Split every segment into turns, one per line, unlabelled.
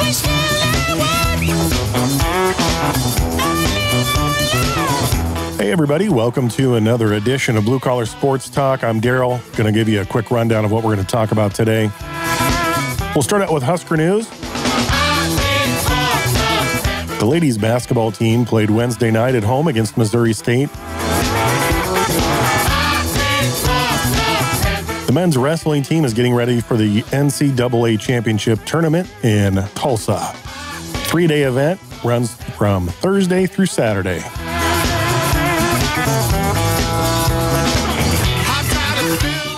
Hey everybody, welcome to another edition of Blue Collar Sports Talk. I'm Daryl, going to give you a quick rundown of what we're going to talk about today. We'll start out with Husker news. The ladies basketball team played Wednesday night at home against Missouri State. The men's wrestling team is getting ready for the NCAA championship tournament in Tulsa. 3-day event runs from Thursday through Saturday.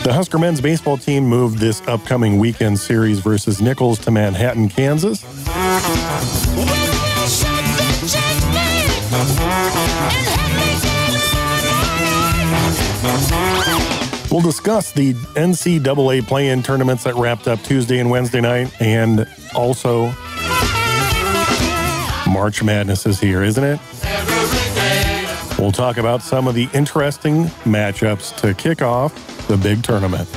The Husker men's baseball team moved this upcoming weekend series versus Nicholls to Manhattan, Kansas. We'll discuss the NCAA play-in tournaments that wrapped up Tuesday and Wednesday night, and also March Madness is here, isn't it? We'll talk about some of the interesting matchups to kick off the big tournament.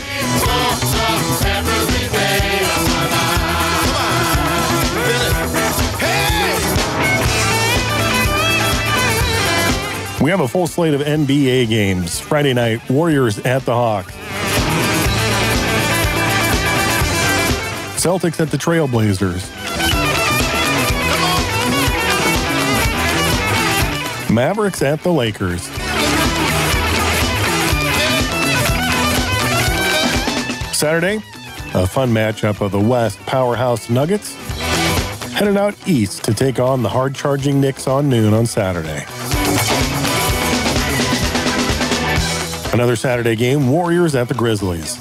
We have a full slate of NBA games. Friday night, Warriors at the Hawks. Celtics at the Trailblazers. Mavericks at the Lakers. Saturday, a fun matchup of the West powerhouse Nuggets headed out east to take on the hard-charging Knicks on noon on Saturday. Another Saturday game, Warriors at the Grizzlies.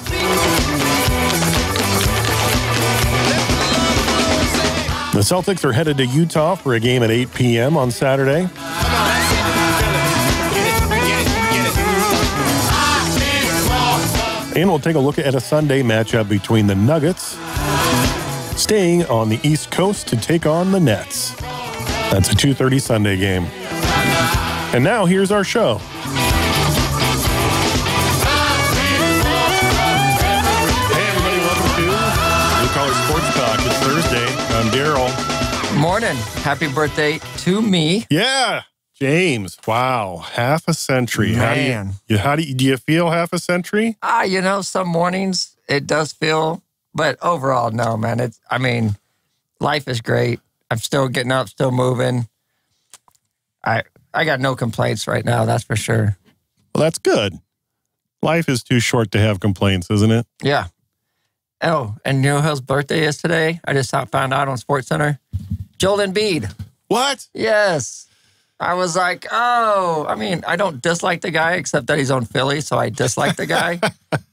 The Celtics are headed to Utah for a game at 8 p.m. on Saturday. And we'll take a look at a Sunday matchup between the Nuggets staying on the East Coast to take on the Nets. That's a 2:30 Sunday game. And now here's our show. Hey everybody, welcome to Blue Collar Sports Talk. It's Thursday. I'm Daryl.
Morning. Happy birthday to me.
Yeah. James, wow, half a century.
Man.
Do you feel half a century?
Some mornings it does feel, but overall, no, man. Life is great. I'm still getting up, still moving. I got no complaints right now, that's for sure.
Well, that's good. Life is too short to have complaints, isn't it?
Yeah. Oh, and you know whose birthday is today? I just found out on SportsCenter. Joel Embiid.
What?
Yes. I was like, I don't dislike the guy except that he's on Philly, so I dislike the guy.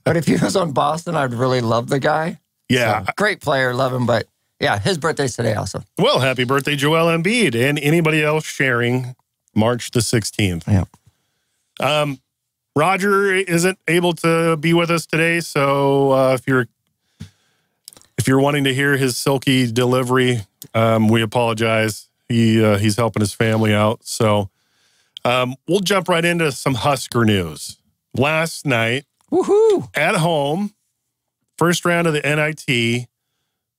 But if he was on Boston, I'd really love the guy.
Yeah.
So, great player, love him. But yeah, his birthday's today also.
Well, happy birthday, Joel Embiid, and anybody else sharing March the 16th.
Yeah.
Roger isn't able to be with us today, so if you're wanting to hear his silky delivery, we apologize. He's helping his family out. So we'll jump right into some Husker news. Last night,
woohoo!
At home, first round of the NIT,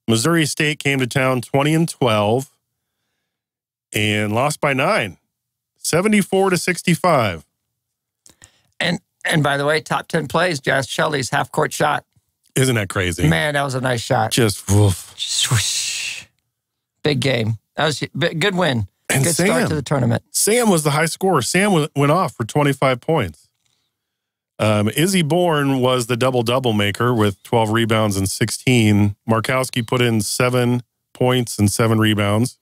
Missouri State came to town 20-12 and lost by 9, 74-65.
And by the way, top 10 plays, Josh Shelley's half-court shot.
Isn't that crazy?
Man, that was a nice shot.
Just woof.
Swoosh. Big game. That was a good win.
And
good start to the tournament.
Sam was the high scorer. Sam went off for 25 points. Izzy Bourne was the double-double maker with 12 rebounds and 16. Markowski put in 7 points and 7 rebounds.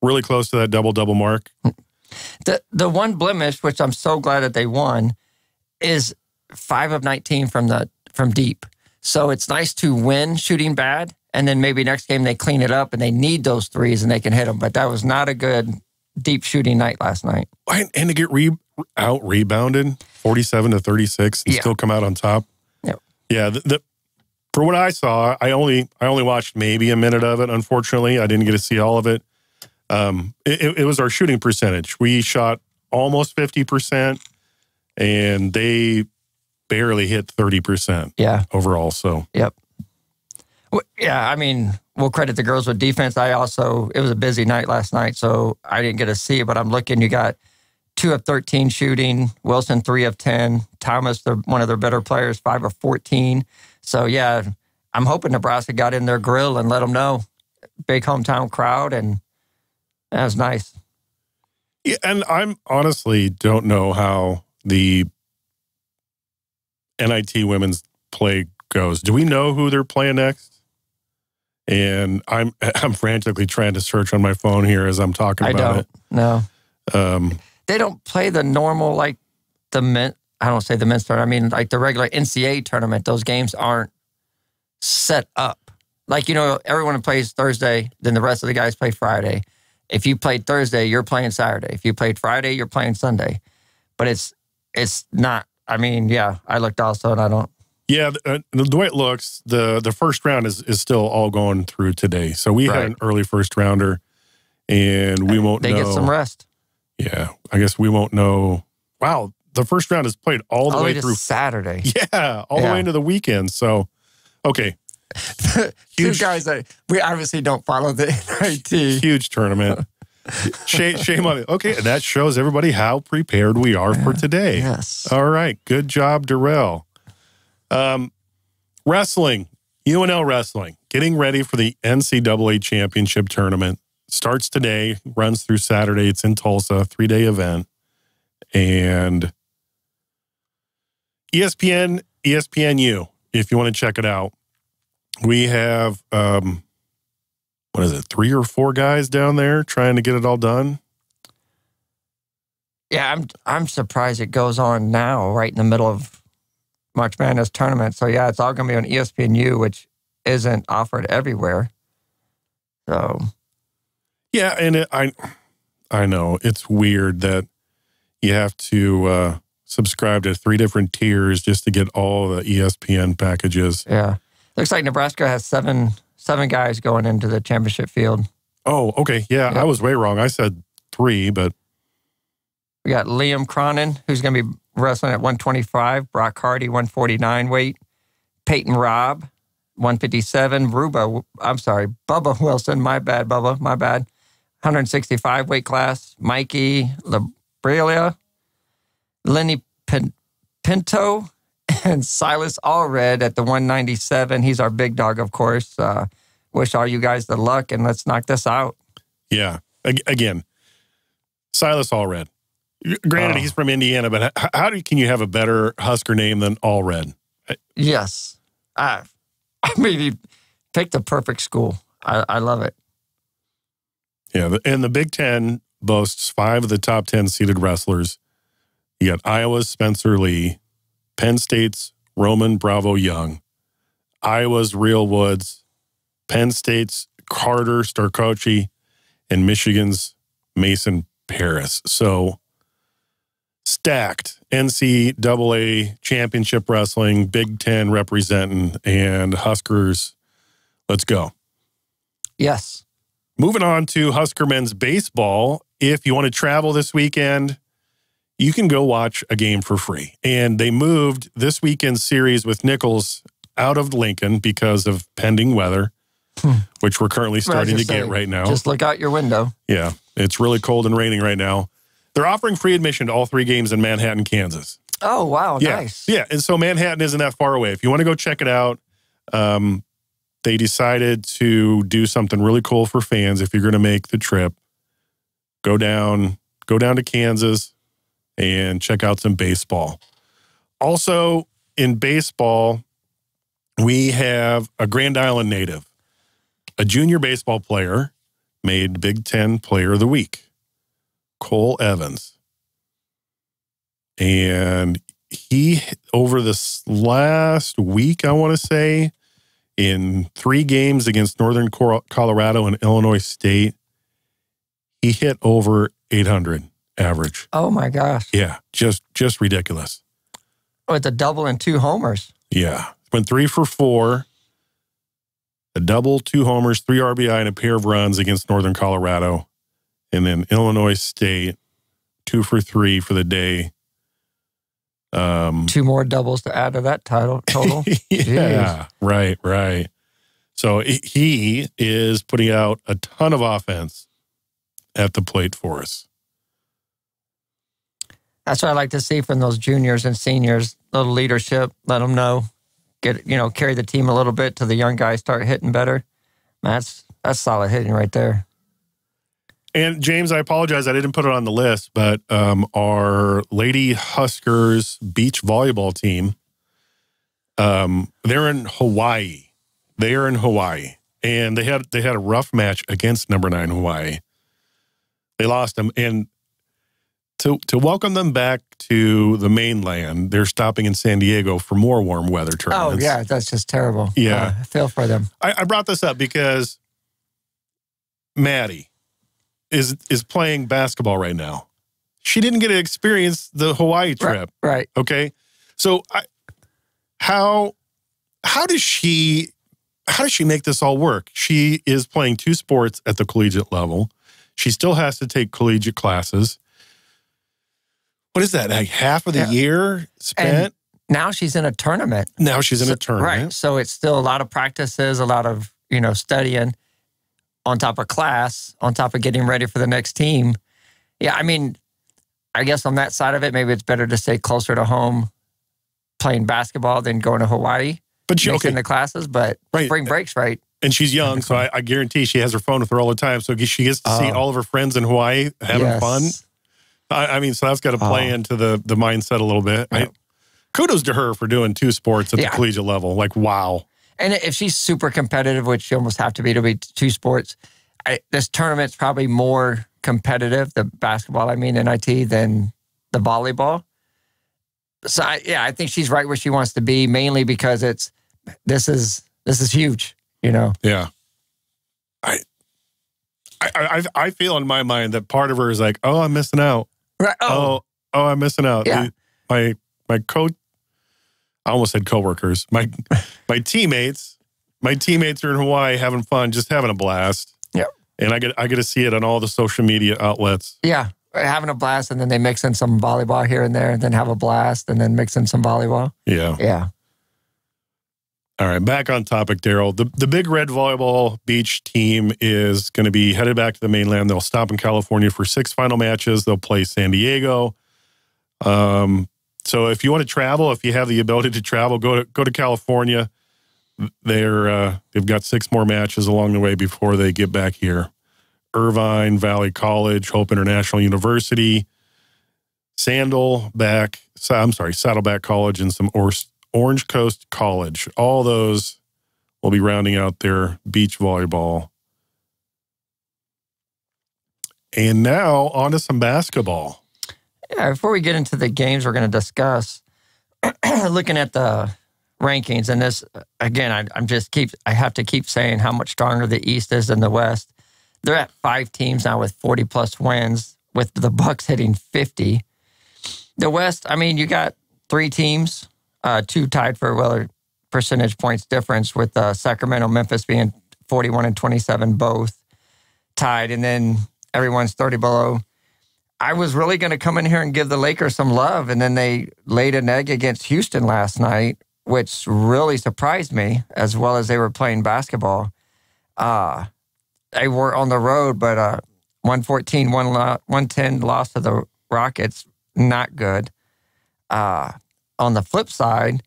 Really close to that double-double mark.
The one blemish, which I'm so glad that they won, is 5 of 19 from deep. So it's nice to win shooting bad, and then maybe next game they clean it up and they need those threes and they can hit them. But that was not a good deep shooting night last night. And
to get out-rebounded 47-36 and still come out on top.
Yep.
Yeah. For what I saw, I only watched maybe a minute of it, unfortunately. I didn't get to see all of it. It was our shooting percentage. We shot almost 50%, and they barely hit 30%.
Yeah.
Overall. So.
Yep. Yeah, I mean, we'll credit the girls with defense. It was a busy night last night, so I didn't get to see it, but I'm looking, you got 2 of 13 shooting, Wilson 3 of 10, Thomas, one of their better players, 5 of 14. So, yeah, I'm hoping Nebraska got in their grill and let them know. Big hometown crowd, and that was nice.
Yeah, and I'm honestly don't know how the NIT women's play goes. Do we know who they're playing next? And I'm frantically trying to search on my phone here as I'm talking about it.
No. They don't play the normal, like the men. I don't say the men's tournament. I mean, like the regular NCAA tournament. Those games aren't set up. Like, everyone plays Thursday, then the rest of the guys play Friday. If you played Thursday, you're playing Saturday. If you played Friday, you're playing Sunday. But it's not. I mean, yeah, I looked also, and I don't.
Yeah, the way it looks, the first round is still all going through today. So we had an early first rounder, and we won't know.
They get some rest.
Yeah, I guess we won't know. Wow, the first round is played all the way through
Saturday.
Yeah, all the way into the weekend. So, okay.
Two guys that we obviously don't follow the NIT.
Huge tournament. Shame on it. Okay, that shows everybody how prepared we are for today.
Yes.
All right, good job, Darrell. Wrestling, UNL wrestling, getting ready for the NCAA championship tournament. Starts today, runs through Saturday. It's in Tulsa, 3-day event. And ESPN, ESPNU, if you want to check it out. We have, 3 or 4 guys down there trying to get it all done?
Yeah, I'm surprised it goes on now, right in the middle of March Madness tournament. So, yeah, it's all going to be on ESPNU, which isn't offered everywhere. So,
yeah, and I know it's weird that you have to subscribe to 3 different tiers just to get all the ESPN packages.
Yeah. Looks like Nebraska has seven guys going into the championship field.
Oh, okay. Yeah, I was way wrong. I said 3, but...
We got Liam Cronin, who's going to be wrestling at 125. Brock Hardy, 149 weight. Peyton Robb, 157. Bubba Wilson. My bad, Bubba. My bad. 165 weight class. Mikey Labrilla. Lenny Pinto. And Silas Allred at the 197. He's our big dog, of course. Wish all you guys the luck, and let's knock this out.
Yeah. Again, Silas Allred. Granted, he's from Indiana, but can you have a better Husker name than Allred?
Yes. I mean, he picked the perfect school. I love it.
Yeah, and the Big Ten boasts 5 of the top 10 seeded wrestlers. You got Iowa's Spencer Lee, Penn State's Roman Bravo Young, Iowa's Real Woods, Penn State's Carter Starkochi, and Michigan's Mason Paris. So stacked NCAA championship wrestling, Big Ten representing, and Huskers. Let's go.
Yes.
Moving on to Husker men's baseball. If you want to travel this weekend, you can go watch a game for free. And they moved this weekend's series with Nicholls out of Lincoln because of pending weather, which we're currently starting to get right now.
Just look out your window.
Yeah, it's really cold and raining right now. They're offering free admission to all 3 games in Manhattan, Kansas.
Oh, wow, nice.
Yeah, and so Manhattan isn't that far away. If you want to go check it out, they decided to do something really cool for fans. If you're going to make the trip, go down to Kansas and check out some baseball. Also, in baseball, we have a Grand Island native, a junior baseball player, made Big Ten Player of the Week, Cole Evans. And he, over this last week, I want to say, in 3 games against Northern Colorado and Illinois State, he hit over 800 average.
Oh, my gosh.
Yeah, just ridiculous.
With a double and 2 homers.
Yeah. Went 3 for 4, a double, 2 homers, 3 RBI, and a pair of runs against Northern Colorado. And then Illinois State, 2 for 3 for the day.
2 more doubles to add to that total.
Yeah, right. So he is putting out a ton of offense at the plate for us.
That's what I like to see from those juniors and seniors. Little leadership, let them know, carry the team a little bit till the young guys start hitting better. That's solid hitting right there.
And James, I apologize, I didn't put it on the list, but our Lady Huskers beach volleyball team, they're in Hawaii. They are in Hawaii, and they had a rough match against number 9 Hawaii. They lost them, and to welcome them back to the mainland, they're stopping in San Diego for more warm weather tournaments.
Oh yeah, that's just terrible.
Yeah,
I feel for them.
I brought this up because Maddie is playing basketball right now. She didn't get to experience the Hawaii trip.
Right.
Okay. So how does she make this all work? She is playing 2 sports at the collegiate level. She still has to take collegiate classes. What is that? Like half of the year spent?
And now she's in a tournament.
Now she's in a tournament.
Right. So it's still a lot of practices, a lot of, studying on top of class, on top of getting ready for the next team. Yeah, I mean, I guess on that side of it, maybe it's better to stay closer to home playing basketball than going to Hawaii.
But
in the classes, but spring break's right.
And she's young, so I guarantee she has her phone with her all the time. So she gets to see all of her friends in Hawaii having fun. I mean, so that's got to play into the mindset a little bit.
Yep.
Kudos to her for doing 2 sports at the collegiate level. Like, wow.
And if she's super competitive, which she almost have to be 2 sports, this tournament's probably more competitive, the basketball, NIT, than the volleyball. So, I think she's right where she wants to be, mainly because this is huge,
Yeah. I feel in my mind that part of her is like, oh, I'm missing out.
Right.
Oh, I'm missing out.
Yeah.
My coach, I almost said coworkers. My teammates are in Hawaii having fun, just having a blast.
Yeah.
And I get to see it on all the social media outlets.
Yeah. Having a blast, and then they mix in some volleyball here and there, and then have a blast, and then mix in some volleyball.
Yeah.
Yeah.
All right, back on topic, Daryl. The Big Red Volleyball Beach team is going to be headed back to the mainland. They'll stop in California for 6 final matches. They'll play San Diego. So if you want to travel, if you have the ability to travel, go to California. They've got 6 more matches along the way before they get back here. Irvine Valley College, Hope International University, Saddleback College, and some Orange Coast College. All those will be rounding out their beach volleyball. And now on to some basketball.
Yeah, before we get into the games we're going to discuss, looking at the rankings, and this, again, I have to keep saying how much stronger the East is than the West. They're at 5 teams now with 40-plus wins, with the Bucks hitting 50. The West, you got 3 teams, 2 tied for percentage points difference, with Sacramento, Memphis being 41 and 27, both tied, and then everyone's 30 below. I was really going to come in here and give the Lakers some love, and then they laid an egg against Houston last night, which really surprised me, as well as they were playing basketball. They were on the road, but 114, 110 loss to the Rockets, not good. On the flip side,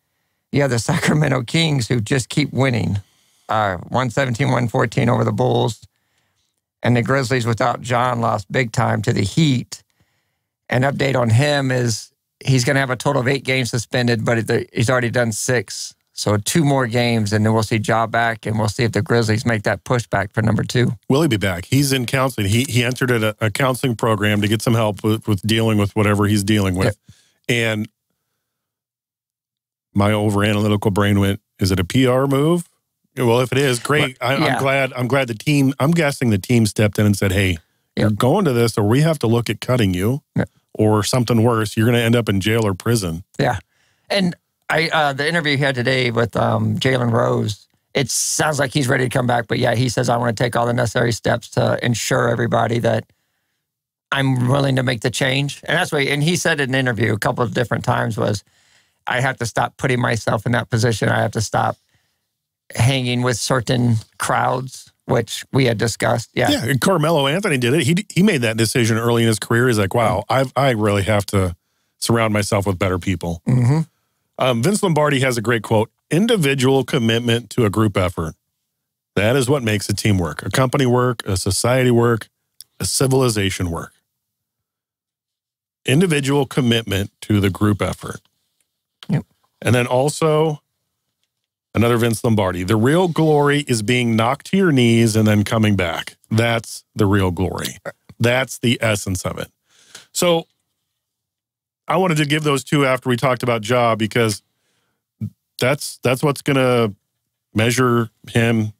you have the Sacramento Kings, who just keep winning. 117, 114 over the Bulls. And the Grizzlies, without John, lost big time to the Heat. An update on him is he's going to have a total of 8 games suspended, but he's already done 6. So 2 more games, and then we'll see Ja back, and we'll see if the Grizzlies make that pushback for number 2.
Will he be back? He's in counseling. He entered a counseling program to get some help with dealing with whatever he's dealing with. Yep. And my over-analytical brain went, is it a PR move? Well, if it is, great. I'm glad the team, I'm guessing the team stepped in and said, hey, you're going to this, or we have to look at cutting you, or something worse. You're going to end up in jail or prison. Yeah.
And the interview he had today with Jalen Rose, it sounds like he's ready to come back. But yeah, he says, I want to take all the necessary steps to ensure everybody that I'm willing to make the change. And that's why, and he said in an interview a couple of different times was, I have to stop putting myself in that position. I have to stop hanging with certain crowds, which we had discussed. Yeah.
Yeah, and Carmelo Anthony did it. He made that decision early in his career. He's like, wow, I really have to surround myself with better people. Vince Lombardi has a great quote: individual commitment to a group effort. That is what makes a team work, a company work, a society work, a civilization work. Individual commitment to the group effort.
Yep.
And then also another Vince Lombardi: the real glory is being knocked to your knees and then coming back. That's the real glory. That's the essence of it. So I wanted to give those two after we talked about Ja, because that's what's going to measure him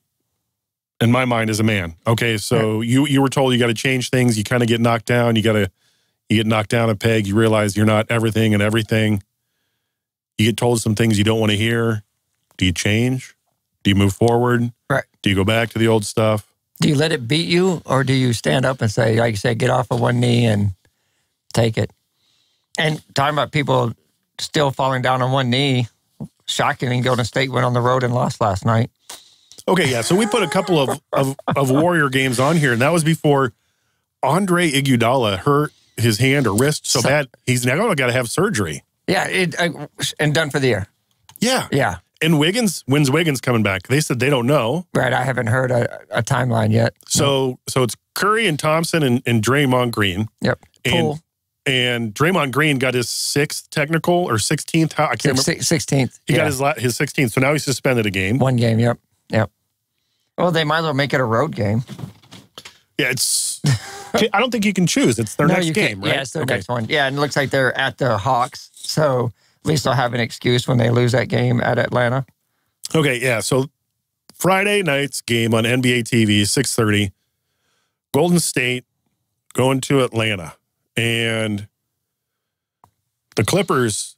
in my mind as a man. Okay, so you were told you got to change things. You kind of get knocked down. You get knocked down a peg. You realize you're not everything and everything. You get told some things you don't want to hear. Do you change? Do you move forward?
Right.
Do you go back to the old stuff?
Do you let it beat you, or do you stand up and say, like you said, get off of one knee and take it? And talking about people still falling down on one knee, shockingly, Golden State went on the road and lost last night.
Okay, yeah. So we put a couple of Warrior games on here, and that was before Andre Iguodala hurt his hand or wrist so bad he's now got to have surgery.
Yeah, and done for the year.
Yeah.
Yeah.
And when's Wiggins coming back? They said they don't know.
Right, I haven't heard a timeline yet.
So it's Curry and Thompson and Draymond Green.
Yep.
And Draymond Green got his 6th technical or 16th. I can't remember.
16th.
He got his 16th. So now he's suspended a game.
One game, yep. Well, they might as well make it a road game.
Yeah, it's... I don't think you can choose. It's their next game, right?
Yeah, it's their next one. Yeah, and it looks like they're at the Hawks. So at least they'll have an excuse when they lose that game at Atlanta.
Okay, yeah. So Friday night's game on NBATV, 6:30. Golden State going to Atlanta. And the Clippers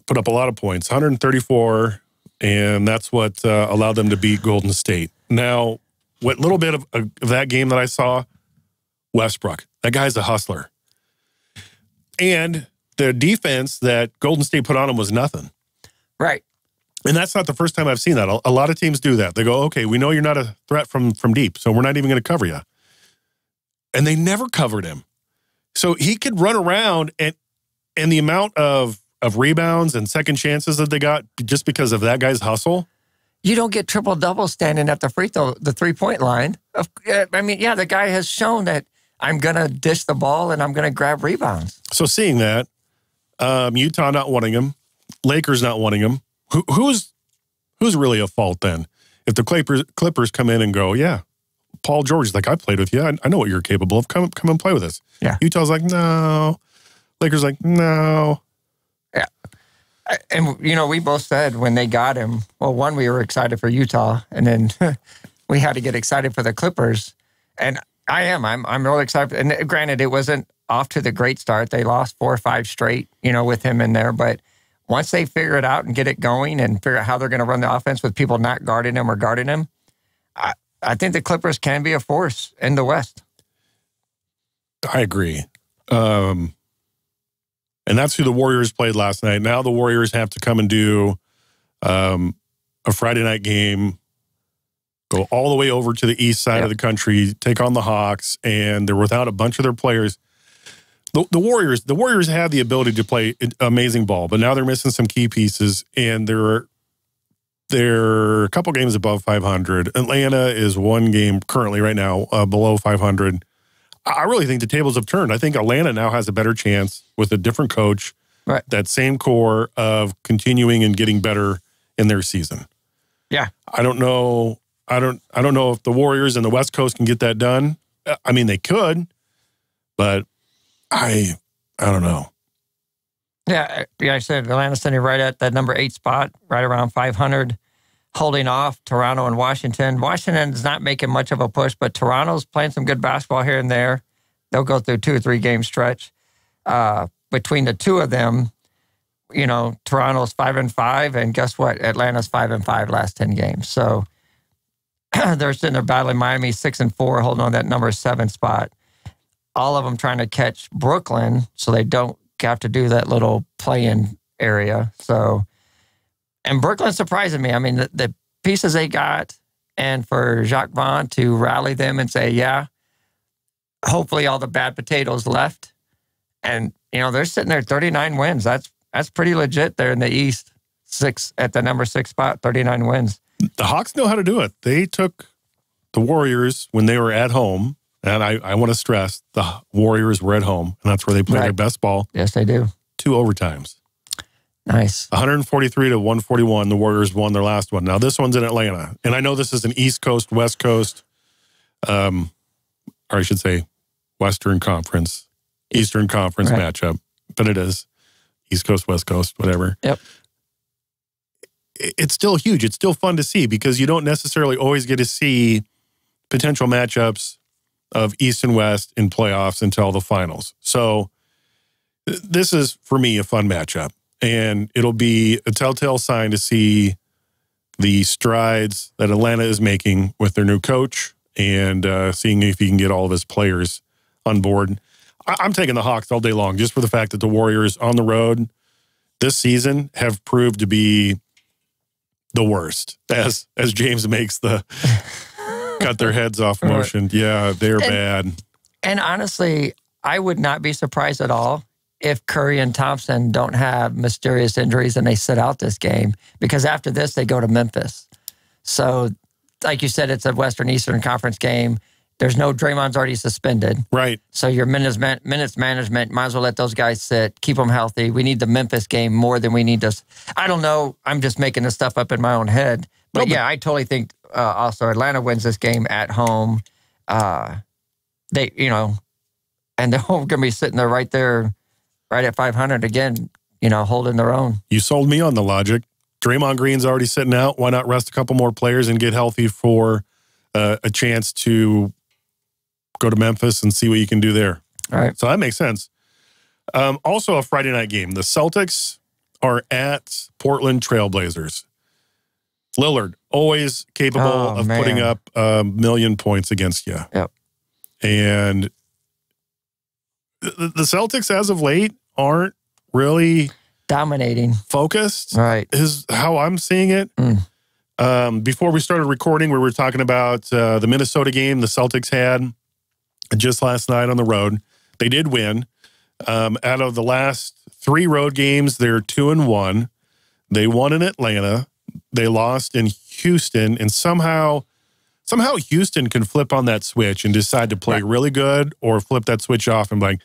put up a lot of points, 134, and that's what allowed them to beat Golden State. Now, what little bit of that game that I saw, Westbrook, that guy's a hustler. And the defense that Golden State put on him was nothing.
Right.
And that's not the first time I've seen that. A lot of teams do that. They go, okay, we know you're not a threat from deep, so we're not even going to cover you. And they never covered him. So he could run around, and the amount of rebounds and second chances that they got just because of that guy's hustle.
You don't get triple-double standing at the the three-point line. I mean, yeah, the guy has shown that I'm going to dish the ball and I'm going to grab rebounds.
So seeing that, Utah not wanting him, Lakers not wanting him, who's really at fault then? If the Clippers come in and go, yeah, Paul George is like, I played with you. I know what you're capable of. Come and play with us.
Yeah.
Utah's like, no. Lakers like, no.
Yeah. And, we both said when they got him, well, one, we were excited for Utah, and then we had to get excited for the Clippers. And I'm really excited. And granted, it wasn't off to the great start. They lost 4 or 5 straight, with him in there. But once they figure it out and get it going and figure out how they're going to run the offense with people not guarding him or guarding him, I think the Clippers can be a force in the West.
I agree. And that's who the Warriors played last night. Now the Warriors have to come and do a Friday night game, go all the way over to the east side of the country, take on the Hawks, and they're without a bunch of their players. The Warriors have the ability to play amazing ball, but now they're missing some key pieces, and they're a couple games above 500. Atlanta is one game currently right now below 500. I really think the tables have turned. I think Atlanta now has a better chance with a different coach,
right?
That same core of continuing and getting better in their season.
Yeah.
I don't know if the Warriors and the West Coast can get that done. I mean, they could, but I don't know.
Yeah, I said Atlanta's sitting right at that number 8 spot, right around 500, holding off Toronto and Washington. Washington's not making much of a push, but Toronto's playing some good basketball here and there. They'll go through 2 or 3 game stretch. Between the two of them, Toronto's 5-5, and guess what? Atlanta's 5-5 last 10 games. So they're sitting there battling Miami 6-4, holding on that number 7 spot. All of them trying to catch Brooklyn, so they don't have to do that little play-in area. So, and Brooklyn's surprising me. I mean, the pieces they got, and for Jacques Vaughn to rally them and say, yeah, hopefully all the bad potatoes left. And, they're sitting there 39 wins. That's pretty legit there in the East. At the number 6 spot, 39 wins.
The Hawks know how to do it. They took the Warriors when they were at home, and I want to stress the Warriors were at home, and that's where they play their best ball.
Yes, they do.
2 overtimes.
Nice.
143 to 141, the Warriors won their last one. Now, this one's in Atlanta, and I know this is an East Coast, West Coast, or I should say Western Conference, Eastern Conference matchup, but it is East Coast, West Coast, whatever.
Yep.
It's still huge. It's still fun to see because you don't necessarily always get to see potential matchups of East and West in playoffs until the finals. So this is, for me, a fun matchup. And it'll be a telltale sign to see the strides that Atlanta is making with their new coach and seeing if he can get all of his players on board. I'm taking the Hawks all day long just for the fact that the Warriors on the road this season have proved to be the worst, as James makes the cut their heads off motion. Yeah, they're bad.
And honestly, I would not be surprised at all if Curry and Thompson don't have mysterious injuries and they sit out this game, because after this, they go to Memphis. So, like you said, it's a Western Eastern Conference game. There's no Draymond's already suspended.
Right.
So your minutes management, might as well let those guys sit, keep them healthy. We need the Memphis game more than we need to. I don't know. I'm just making this stuff up in my own head. But yeah, I totally think also Atlanta wins this game at home. And they're going to be sitting there right at 500 again, holding their own.
You sold me on the logic. Draymond Green's already sitting out. Why not rest a couple more players and get healthy for a chance to go to Memphis and see what you can do there?
All right.
So that makes sense. Also a Friday night game. The Celtics are at Portland Trailblazers. Lillard, always capable of putting up 1,000,000 points against you.
Yep.
And the Celtics, as of late, aren't really
dominating,
focused.
Right.
Is how I'm seeing it. Before we started recording, we were talking about the Minnesota game the Celtics had just last night on the road. They did win. Out of the last 3 road games, they're 2-1. They won in Atlanta. They lost in Houston, and somehow Houston can flip on that switch and decide to play really good, or flip that switch off and be like,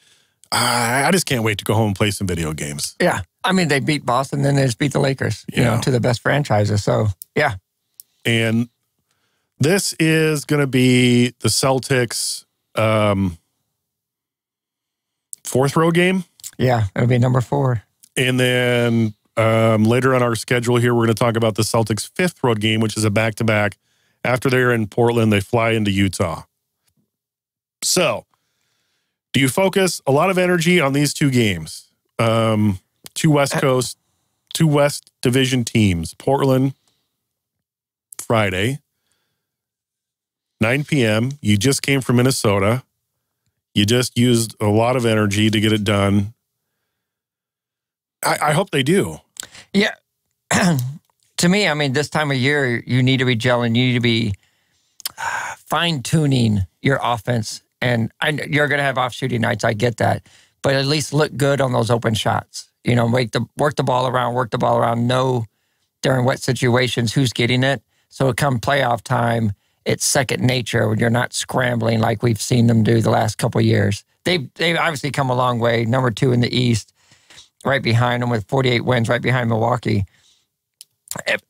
I just can't wait to go home and play some video games.
Yeah. I mean, they beat Boston, then they just beat the Lakers, to the best franchises. So, yeah.
And this is going to be the Celtics' 4th road game.
Yeah, it'll be number 4.
And then later on our schedule here, we're going to talk about the Celtics' 5th road game, which is a back-to-back. After they're in Portland, they fly into Utah. So, do you focus a lot of energy on these 2 games? 2 West Coast, 2 West Division teams. Portland, Friday, 9 p.m. You just came from Minnesota. You just used a lot of energy to get it done. I hope they do.
Yeah. To me, I mean, this time of year, you need to be gelling. You need to be fine-tuning your offense. And you're going to have off-shooting nights. I get that. But at least look good on those open shots. Work the ball around, know during what situations who's getting it. So come playoff time, it's second nature when you're not scrambling like we've seen them do the last couple of years. They've obviously come a long way. Number 2 in the East, right behind them with 48 wins, right behind Milwaukee.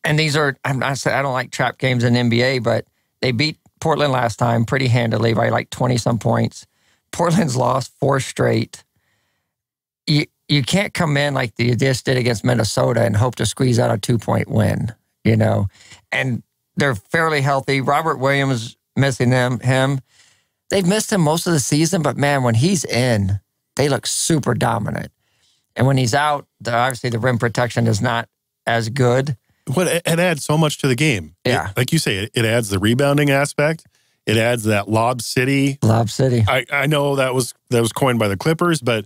And these are, I don't like trap games in the NBA, but they beat Portland last time pretty handily by like 20-some points. Portland's lost 4 straight. You can't come in like you just did against Minnesota and hope to squeeze out a 2-point win, And they're fairly healthy. Robert Williams missing him. They've missed him most of the season, but man, when he's in, they look super dominant. And when he's out, obviously the rim protection is not as good.
But it adds so much to the game.
Yeah.
Like you say, it adds the rebounding aspect. It adds that Lob City.
Lob City.
I know that was coined by the Clippers, but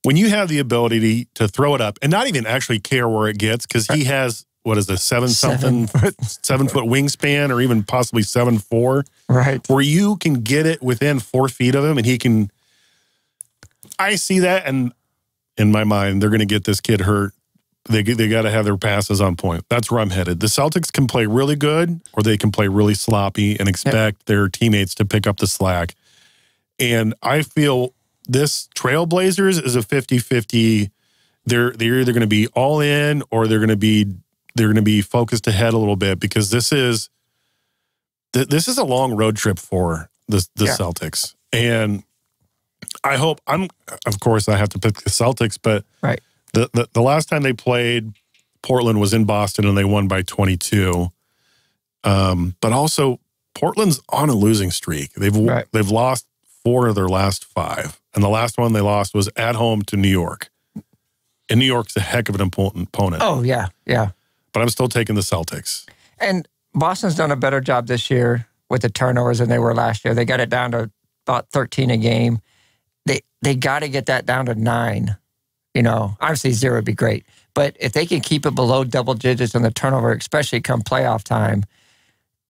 when you have the ability to throw it up and not even actually care where it gets, because he has what is it, 7-something, 7-foot wingspan, or even possibly 7'4",
right?
Where you can get it within 4 feet of him, and he can. I see that, and in my mind, they're going to get this kid hurt. They got to have their passes on point. That's where I'm headed. The Celtics can play really good, or they can play really sloppy and expect their teammates to pick up the slack. And I feel this Trailblazers is a 50-50. They're either going to be all in, or they're going to be focused ahead a little bit, because this is a long road trip for the Celtics. And I hope of course I have to pick the Celtics, but
right.
The last time they played, Portland was in Boston and they won by 22. But also Portland's on a losing streak. They've lost 4 of their last 5, and the last one they lost was at home to New York. And New York's a heck of an important opponent.
Oh yeah, yeah.
But I'm still taking the Celtics.
And Boston's done a better job this year with the turnovers than they were last year. They got it down to about 13 a game. They got to get that down to 9. You know, obviously 0 would be great. But if they can keep it below double digits in the turnover, especially come playoff time,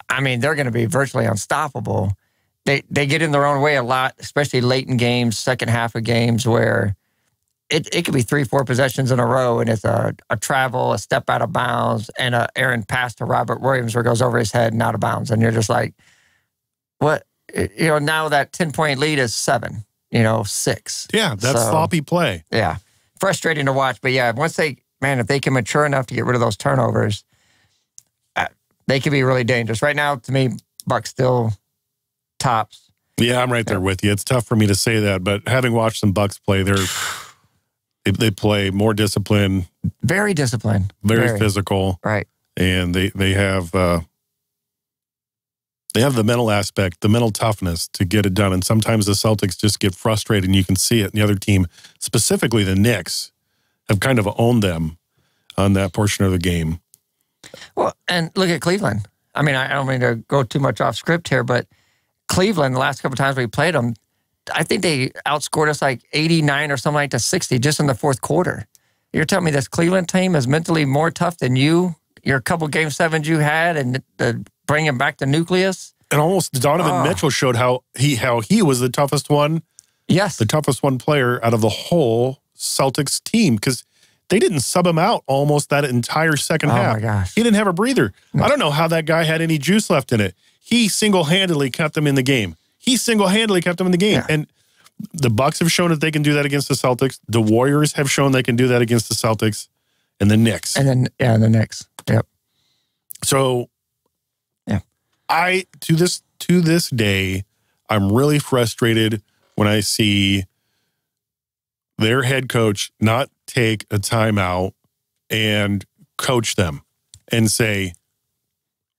I mean, they're going to be virtually unstoppable. They get in their own way a lot, especially late in games, second half of games, where it could be 3-4 possessions in a row, and it's a travel, a step out of bounds, and an errant pass to Robert Williams where it goes over his head and out of bounds. And you're just like, what? You know, now that 10-point lead is 7, 6.
Yeah, that's sloppy play.
Yeah. Frustrating to watch, but yeah, if they can mature enough to get rid of those turnovers, they could be really dangerous. Right now, to me, Bucks still tops.
Yeah, I'm right there with you. It's tough for me to say that, but having watched some Bucks play, they play more disciplined.
Very disciplined.
Very physical.
Right.
And they have the mental aspect, the mental toughness to get it done. And sometimes the Celtics just get frustrated, and you can see it. And the other team, specifically the Knicks, have kind of owned them on that portion of the game.
Well, and look at Cleveland. I mean, I don't mean to go too much off script here, but Cleveland, the last couple of times we played them, I think they outscored us like 89 or something like to 60 just in the fourth quarter. You're telling me this Cleveland team is mentally more tough than your couple game 7s you had, and bringing back the nucleus?
And almost Donovan Mitchell showed how he was the toughest one.
Yes.
The toughest one player out of the whole Celtics team, because they didn't sub him out almost that entire second half.
Oh, my gosh.
He didn't have a breather. No. I don't know how that guy had any juice left in it. He single-handedly kept them in the game. Yeah. And the Bucks have shown that they can do that against the Celtics. The Warriors have shown they can do that against the Celtics. And the Knicks.
And the Knicks. Yep.
So,
yeah,
to this day, I'm really frustrated when I see their head coach not take a timeout and coach them and say,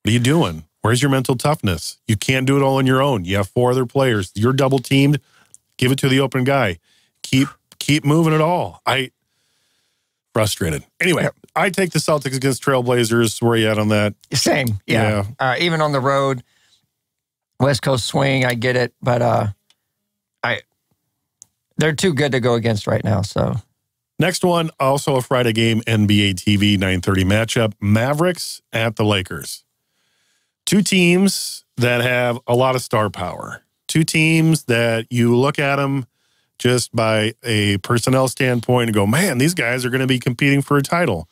what are you doing? Where's your mental toughness? You can't do it all on your own. You have 4 other players. You're double teamed. Give it to the open guy. Keep moving it all. Frustrated. Anyway, yep. I take the Celtics against Trailblazers. Where are you at on that?
Same. Yeah. Even on the road, West Coast swing, I get it, but they're too good to go against right now. So
next one, also a Friday game, NBATV 9:30 matchup. Mavericks at the Lakers. 2 teams that have a lot of star power. 2 teams that you look at them just by a personnel standpoint and go, man, these guys are going to be competing for a title.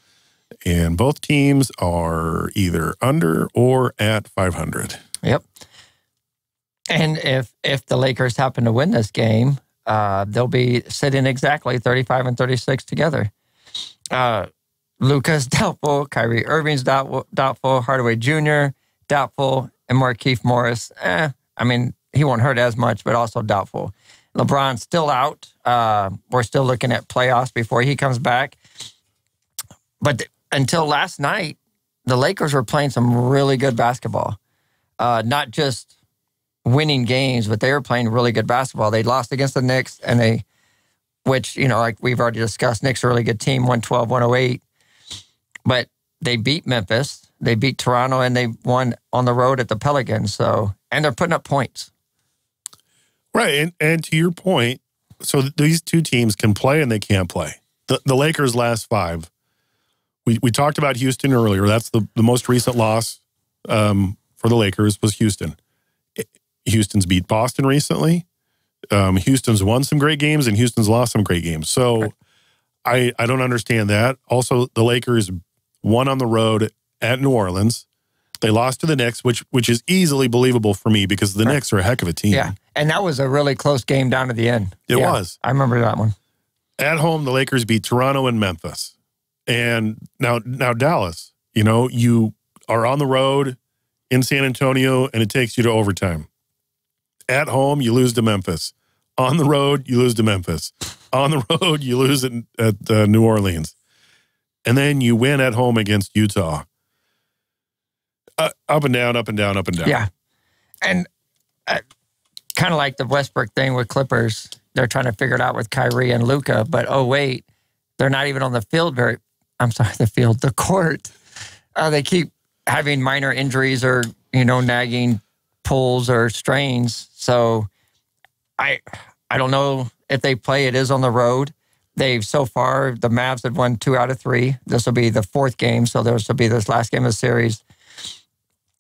And both teams are either under or at 500.
Yep. And if the Lakers happen to win this game, they'll be sitting exactly 35 and 36 together. Luka's doubtful, Kyrie Irving's doubtful, Hardaway Jr. doubtful, and Markieff Morris, I mean, he won't hurt as much, but also doubtful. LeBron's still out. We're still looking at playoffs before he comes back. But until last night, the Lakers were playing some really good basketball. Not just winning games, but they were playing really good basketball. They lost against the Knicks, which, like we've already discussed, Knicks are a really good team, 112-108. But they beat Memphis, they beat Toronto, and they won on the road at the Pelicans. And they're putting up points.
Right, and to your point, so these 2 teams can play and they can't play. The Lakers' last 5 we talked about Houston earlier. That's the most recent loss for the Lakers was Houston. Houston's beat Boston recently. Houston's won some great games, and Houston's lost some great games. So I don't understand that. Also, the Lakers won on the road at New Orleans. They lost to the Knicks, which is easily believable for me because the Knicks are a heck of a team.
Yeah, and that was a really close game down to the end.
It was.
I remember that one.
At home, the Lakers beat Toronto and Memphis. And now Dallas, you are on the road in San Antonio, and it takes you to overtime. At home, you lose to Memphis. On the road, you lose to Memphis. On the road, you lose at New Orleans. And then you win at home against Utah. Up and down, up and down, up and down.
Yeah. And kind of like the Westbrook thing with Clippers. They're trying to figure it out with Kyrie and Luka, but oh, wait, they're not even on the field the court. They keep having minor injuries or, nagging pulls or strains. So I don't know if they play. It is on the road. So far, the Mavs have won 2 out of 3. This will be the 4th game, so this will be this last game of the series.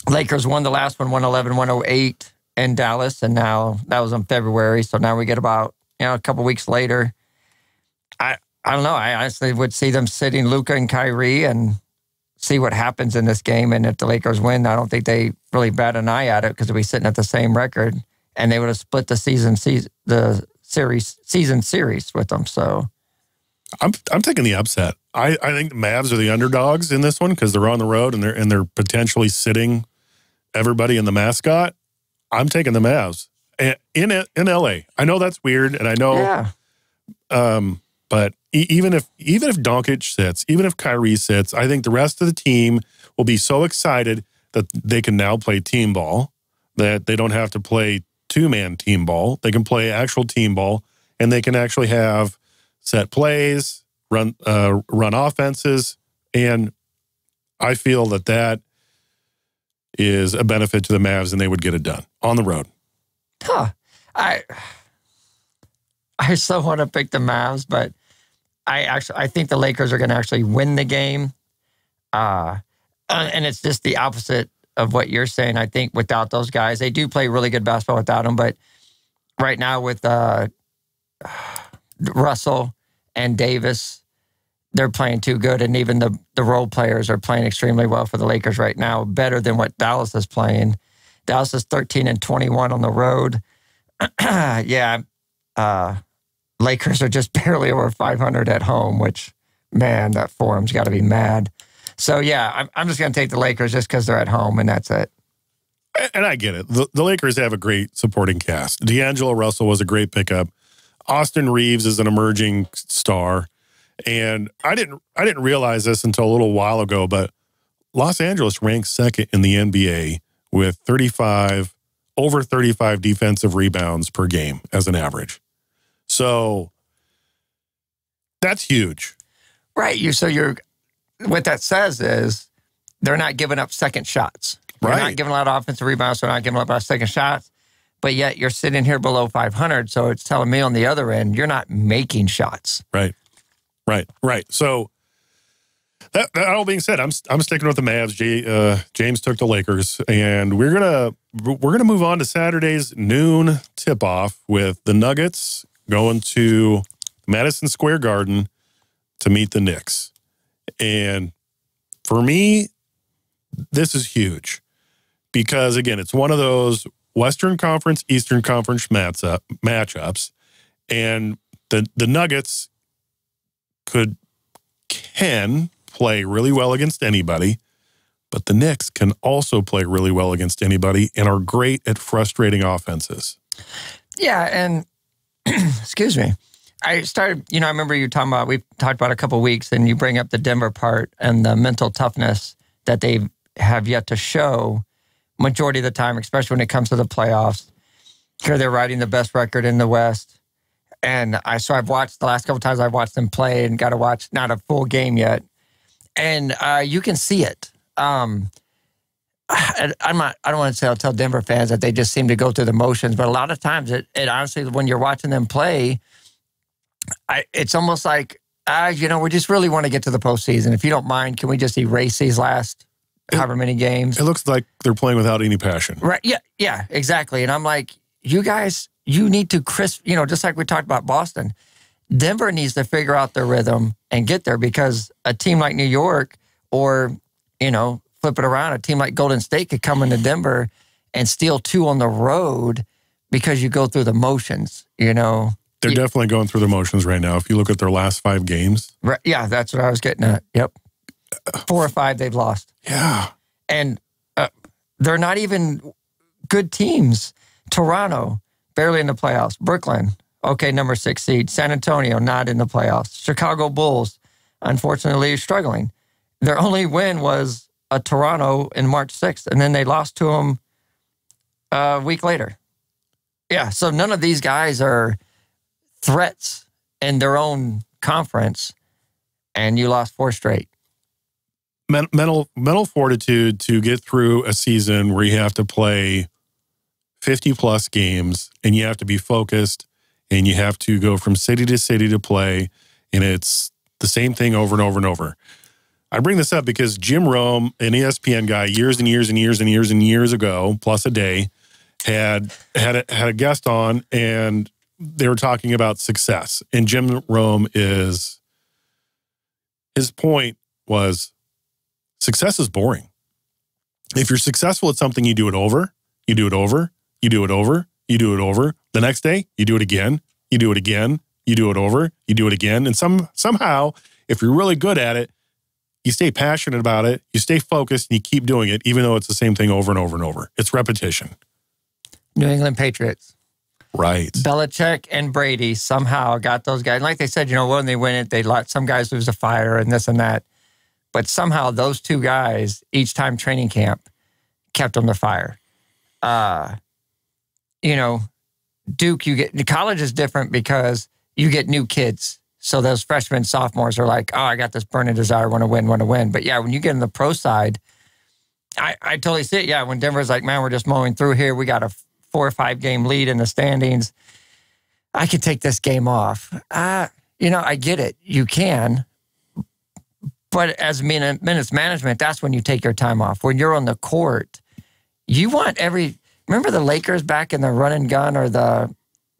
Lakers won the last one, 111-108 in Dallas, and now that was in February. So now we get about, a couple weeks later. I don't know. I honestly would see them sitting Luka and Kyrie and see what happens in this game. And if the Lakers win, I don't think they really bat an eye at it because they'll be sitting at the same record, and they would have split the season series with them. So
I'm taking the upset. I think the Mavs are the underdogs in this one because they're on the road and they're potentially sitting everybody in the mascot. I'm taking the Mavs in LA. I know that's weird, and I know, but even if Doncic sits, even if Kyrie sits, I think the rest of the team will be so excited that they can now play team ball, that they don't have to play 2-man team ball. They can play actual team ball, and they can actually have set plays, run offenses, and I feel that is a benefit to the Mavs, and they would get it done on the road.
Huh. I still want to pick the Mavs, but I think the Lakers are going to actually win the game. And it's just the opposite of what you're saying. I think without those guys, they do play really good basketball without them, but right now with Russell and Davis, they're playing too good, and even the role players are playing extremely well for the Lakers right now, better than what Dallas is playing. Dallas is 13-21 on the road. Lakers are just barely over 500 at home, which, man, that forum's got to be mad. So, yeah, I'm just going to take the Lakers just because they're at home, and that's it.
And I get it. The Lakers have a great supporting cast. D'Angelo Russell was a great pickup. Austin Reeves is an emerging star. And I didn't realize this until a little while ago, but Los Angeles ranks 2nd in the NBA with over 35 defensive rebounds per game as an average. So that's huge.
Right. What that says is they're not giving up second shots. They're not giving a lot of offensive rebounds, so they're not giving up a lot of second shots. But yet you're sitting here below 500, so it's telling me on the other end, you're not making shots.
Right. So that all being said, I'm sticking with the Mavs. James took the Lakers, and we're gonna move on to Saturday's noon tip-off with the Nuggets going to Madison Square Garden to meet the Knicks. And for me, this is huge because, again, it's one of those Western Conference, Eastern Conference matchups, and the Nuggets can play really well against anybody, but the Knicks can also play really well against anybody and are great at frustrating offenses. Yeah,
and excuse me. I remember you talking about, we talked about a couple of weeks, and you bring up the Denver part and the mental toughness that they have yet to show majority of the time, especially when it comes to the playoffs. Here they're riding the best record in the West. And I've watched the last couple of times I've watched them play and got to watch not a full game yet. And you can see it. I don't want to say I'll tell Denver fans that they just seem to go through the motions, but a lot of times it honestly, when you're watching them play, it's almost like We just really want to get to the postseason. If you don't mind, can we just erase these last however many games?
It looks like they're playing without any passion.
Right. Yeah, exactly. And I'm like, you guys, you need to just like we talked about Boston. Denver needs to figure out their rhythm and get there, because a team like New York, or, flip it around, a team like Golden State could come into Denver and steal 2 on the road because you go through the motions,
They're definitely going through the motions right now. If you look at their last 5 games.
Right, yeah, that's what I was getting at. Yep. 4 or 5 they've lost.
Yeah.
And they're not even good teams. Toronto, barely in the playoffs. Brooklyn, okay, number 6 seed. San Antonio, not in the playoffs. Chicago Bulls, unfortunately, struggling. Their only win was a Toronto in March 6th, and then they lost to them a week later. Yeah, so none of these guys are threats in their own conference, and you lost 4 straight.
Mental fortitude to get through a season where you have to play 50-plus games, and you have to be focused, and you have to go from city to city to play, and it's the same thing over and over and over. I bring this up because Jim Rome, an ESPN guy, years and years and years and years and years ago, plus a day, had a guest on, and they were talking about success. And Jim Rome his point was, success is boring. If you're successful at something, you do it over, you do it over, you do it over, you do it over. The next day, you do it again, you do it again, you do it over, you do it again. And somehow, if you're really good at it, you stay passionate about it, you stay focused, and you keep doing it, even though it's the same thing over and over and over. It's repetition.
New England Patriots.
Right.
Belichick and Brady somehow got those guys. And like they said, when they win it, they let some guys lose the fire and this and that. But somehow those 2 guys, each time training camp, kept them the fire. Duke, college is different because you get new kids. So those freshmen, sophomores are like, oh, I got this burning desire, want to win. But yeah, when you get in the pro side, I totally see it. Yeah, when Denver's like, man, we're just mowing through here. We got a 4 or 5 game lead in the standings. I could take this game off. I get it. You can. But as minutes management, that's when you take your time off. When you're on the court, you want remember the Lakers back in the run and gun, or the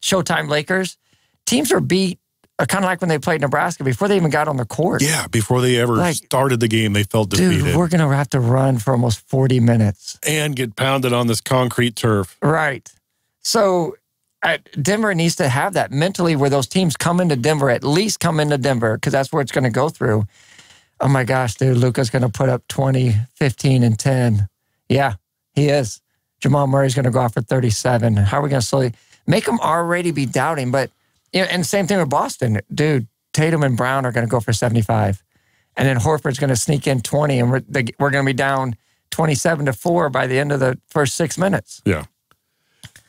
Showtime Lakers? Teams were beat kind of like when they played Nebraska before they even got on the court.
Yeah, before they ever started the game, they felt defeated.
Dude, we're going to have to run for almost 40 minutes.
And get pounded on this concrete turf.
Right. So Denver needs to have that mentally, where those teams come into Denver, at least come into Denver, because that's where it's going to go through. Oh my gosh, dude, Luka's going to put up 20, 15, and 10. Yeah, he is. Jamal Murray's going to go off for 37. How are we going to slowly make them already be doubting? But, and the same thing with Boston. Dude, Tatum and Brown are going to go for 75. And then Horford's going to sneak in 20, and we're going to be down 27-4 by the end of the first 6 minutes.
Yeah.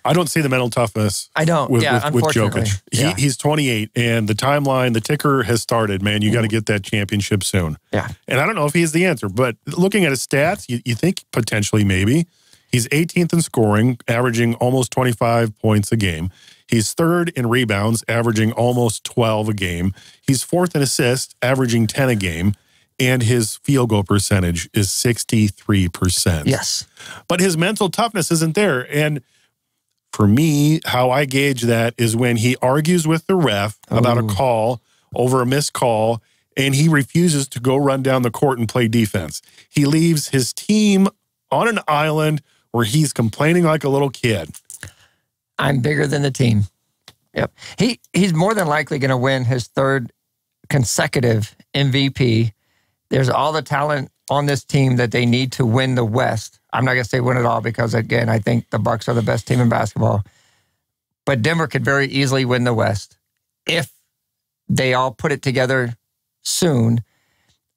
I don't see the mental toughness.
I don't.
With
Unfortunately.
Jokic. He's 28, and the timeline, the ticker has started, man. You got to get that championship soon.
Yeah.
And I don't know if he's the answer, but looking at his stats, you think potentially maybe. He's 18th in scoring, averaging almost 25 points a game. He's 3rd in rebounds, averaging almost 12 a game. He's 4th in assists, averaging 10 a game. And his field goal percentage is 63%.
Yes.
But his mental toughness isn't there. And for me, how I gauge that is when he argues with the ref about a call over a missed call, and he refuses to go run down the court and play defense. He leaves his team on an island where he's complaining like a little kid.
I'm bigger than the team. Yep. He's more than likely going to win his 3rd consecutive MVP. There's all the talent on this team that they need to win the West. I'm not going to say win it all because, again, I think the Bucks are the best team in basketball. But Denver could very easily win the West if they all put it together soon.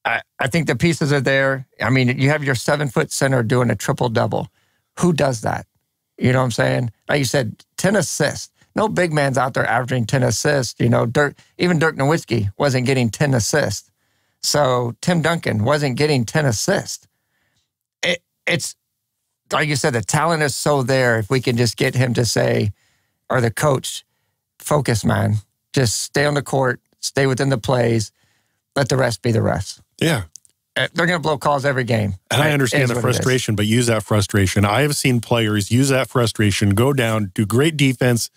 I think the pieces are there. I mean, you have your 7-foot center doing a triple-double. Who does that? You know what I'm saying? Like you said, 10 assists. No big man's out there averaging 10 assists. Even Dirk Nowitzki wasn't getting 10 assists. So Tim Duncan wasn't getting 10 assists. It's, like you said, the talent is so there. If we can just get him to say, or the coach, focus, man. Just stay on the court, stay within the plays. let the rest be the rest.
Yeah.
They're going to blow calls every game.
And I understand the frustration, but use that frustration. I have seen players use that frustration, go down, do great defense,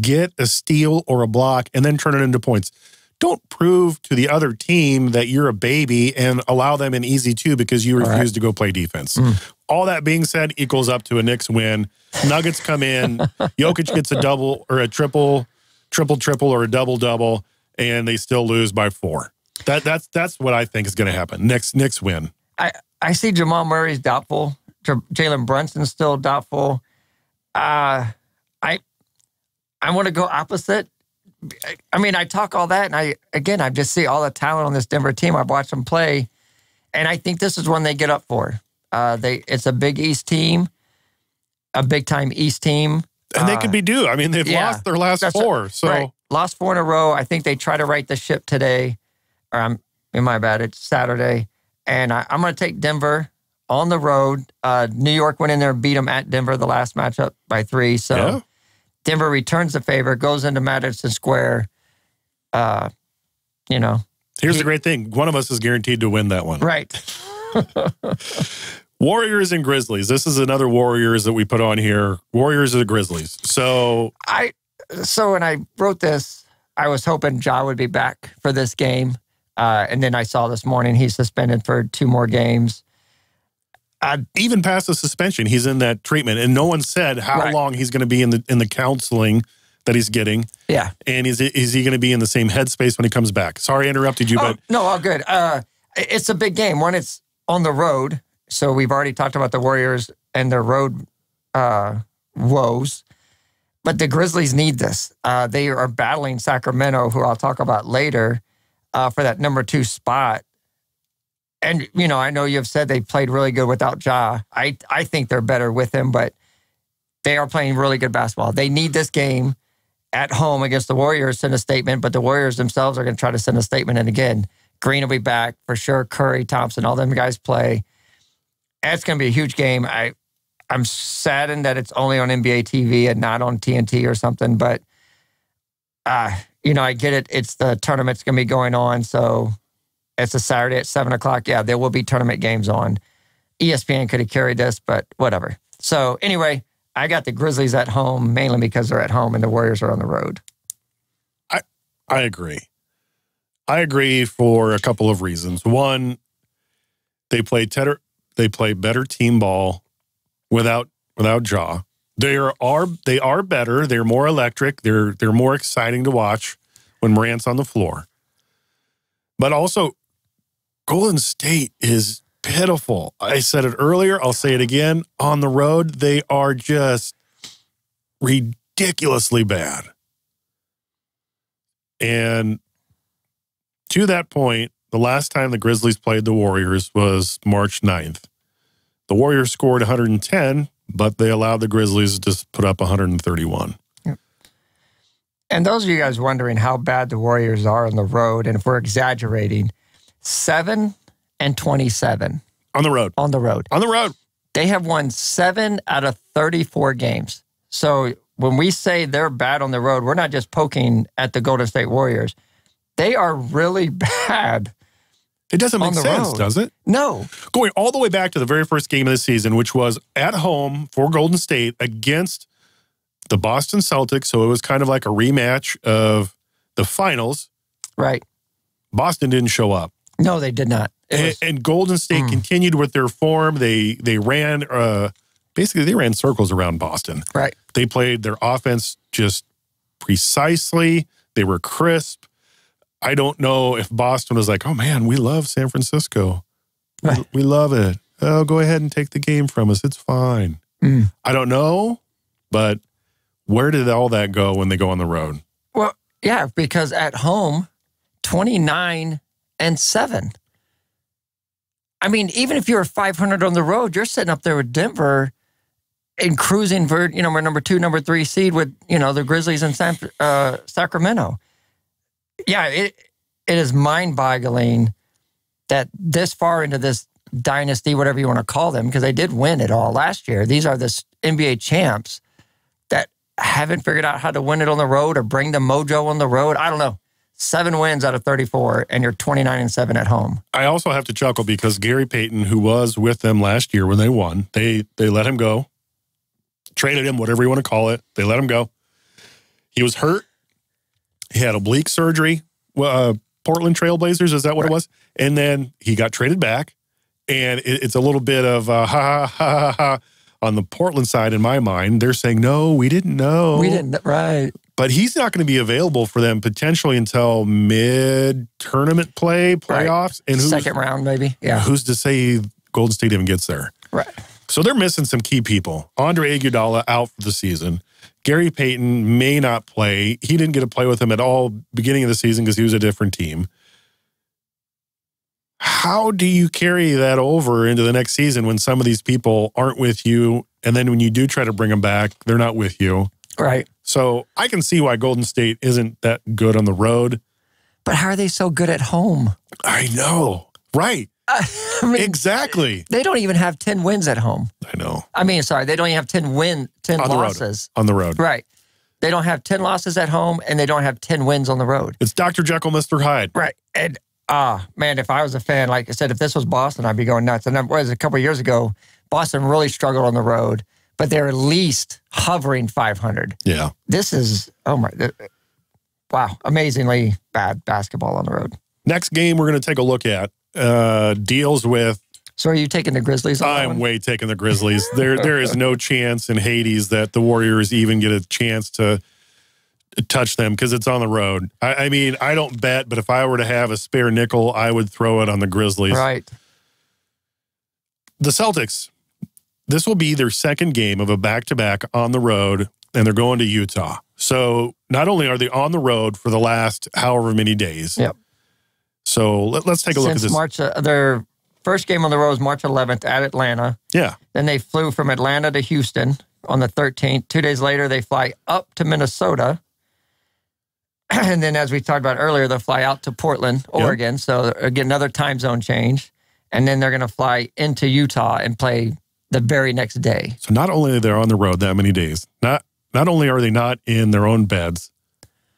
get a steal or a block, and then turn it into points. Don't prove to the other team that you're a baby and allow them an easy two because you refuse to go play defense. All that being said, equals up to a Knicks win. Nuggets come in. Jokic gets a double or a triple or a double, and they still lose by 4. That's what I think is going to happen. Knicks win.
I see Jamal Murray's doubtful. Jalen Brunson's still doubtful. I want to go opposite. I mean, I talk all that, and I just see all the talent on this Denver team. I've watched them play, and I think this is one they get up for. It's a big East team, a big-time East team.
And they could be due. I mean, they've lost their last 4. So
right. Lost 4 in a row. I think they try to right the ship today. Or my bad, it's Saturday. And I'm going to take Denver on the road. New York went in there and beat them at Denver the last matchup by 3. So Denver returns the favor, goes into Madison Square. Here's
the great thing. One of us is guaranteed to win that one.
Right.
Warriors and Grizzlies. This is another Warriors that we put on here. Warriors or the Grizzlies. So
when I wrote this, I was hoping Ja would be back for this game. And then I saw this morning he's suspended for 2 more games.
Even past the suspension, he's in that treatment, and no one said how long he's going to be in the counseling that he's getting. Yeah, and is he going to be in the same headspace when he comes back? Sorry, I interrupted you, but
no, all good. It's a big game. One, it's on the road, so we've already talked about the Warriors and their road woes. But the Grizzlies need this. They are battling Sacramento, who I'll talk about later, for that number 2 spot. And, I know you've said they played really good without Ja. I think they're better with him, but they are playing really good basketball. They need this game at home against the Warriors, send a statement, but the Warriors themselves are going to try to send a statement. And again, Green will be back for sure. Curry, Thompson, all them guys play. And it's going to be a huge game. I'm saddened that it's only on NBATV and not on TNT or something, but, I get it. It's the tournament's going to be going on, so it's a Saturday at 7 o'clock. Yeah, there will be tournament games on. ESPN could have carried this, but whatever. So anyway, I got the Grizzlies at home, mainly because they're at home and the Warriors are on the road.
I agree. I agree for a couple of reasons. One, they play better team ball without Ja. They are better. They're more electric. They're more exciting to watch when Morant's on the floor. But also, Golden State is pitiful. I said it earlier. I'll say it again. On the road, they are just ridiculously bad. And to that point, the last time the Grizzlies played the Warriors was March 9th. The Warriors scored 110, but they allowed the Grizzlies to put up 131.
And those of you guys wondering how bad the Warriors are on the road, and if we're exaggerating, 7-27.
On the road.
On the road.
On the road.
They have won 7 out of 34 games. So when we say they're bad on the road, we're not just poking at the Golden State Warriors. They are really bad.
It doesn't make sense, does it?
No.
Going all the way back to the very first game of the season, which was at home for Golden State against the Boston Celtics, so it was kind of like a rematch of the finals.
Right.
Boston didn't show up.
No, they did not.
And Golden State continued with their form. They ran, basically they ran circles around Boston.
Right.
They played their offense just precisely. They were crisp. I don't know if Boston was like, oh man, we love San Francisco. Right. We love it. Oh, go ahead and take the game from us. It's fine. I don't know, but where did all that go when they go on the road?
Well, yeah, because at home, 29-7. I mean, even if you're 500 on the road, you're sitting up there with Denver and cruising for, we're number 2, number 3 seed with, the Grizzlies and Sacramento. Yeah, it is mind-boggling that this far into this dynasty, whatever you want to call them, because they did win it all last year. These are the NBA champs that haven't figured out how to win it on the road or bring the mojo on the road. I don't know. 7 wins out of 34, and you're 29-7 at home.
I also have to chuckle because Gary Payton, who was with them last year when they won, they let him go, traded him, whatever you want to call it. They let him go. He was hurt. He had oblique surgery. Portland Trailblazers, is that what it was? And then he got traded back. And it's a little bit of ha, ha, ha, ha. On the Portland side, in my mind, they're saying, no, we didn't know.
We didn't, right.
But he's not going to be available for them potentially until mid-tournament playoffs.
Right.
And
second round, maybe. Yeah.
Who's to say Golden State even gets there?
Right.
So they're missing some key people. Andre Iguodala out for the season. Gary Payton may not play. He didn't get to play with him at all beginning of the season because he was a different team. How do you carry that over into the next season when some of these people aren't with you, and then when you do try to bring them back, they're not with you?
Right.
So I can see why Golden State isn't that good on the road.
But how are they so good at home?
I know. Right.
I mean,
exactly.
They don't even have 10 wins at home.
I know.
I mean, sorry, they don't even have 10 losses.
On the road.
Right. They don't have 10 losses at home, and they don't have 10 wins on the road.
It's Dr. Jekyll, Mr. Hyde.
Right. And man, if I was a fan, like I said, if this was Boston, I'd be going nuts. And that was a couple of years ago, Boston really struggled on the road, but they're at least hovering 500.
Yeah.
This is, wow, amazingly bad basketball on the road.
Next game we're going to take a look at deals with.
So are you taking the Grizzlies on that one?
I'm way taking the Grizzlies. There is no chance in Hades that the Warriors even get a chance to touch them because it's on the road. I mean, I don't bet, but if I were to have a spare nickel, I would throw it on the Grizzlies.
Right.
The Celtics, this will be their second game of a back-to-back on the road, and they're going to Utah. So not only are they on the road for the last however many days.
Yep.
So let's take a look at this.
March, their first game on the road was March 11th at Atlanta.
Yeah.
Then they flew from Atlanta to Houston on the 13th. 2 days later, they fly up to Minnesota. And then, as we talked about earlier, they'll fly out to Portland, Oregon. Yep. So, again, another time zone change. And then they're going to fly into Utah and play the very next day.
So, not only are they on the road that many days, not only are they not in their own beds,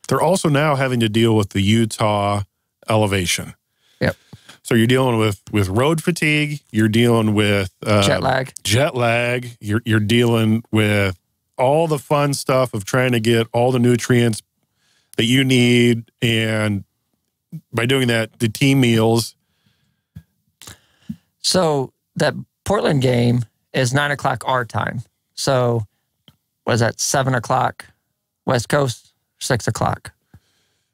they're also now having to deal with the Utah elevation.
Yep.
So, you're dealing with road fatigue. You're dealing with
jet lag.
You're dealing with all the fun stuff of trying to get all the nutrients that you need, and by doing that, the team meals. So
that Portland game is 9 o'clock our time. So what is that, 7 o'clock West Coast, 6 o'clock?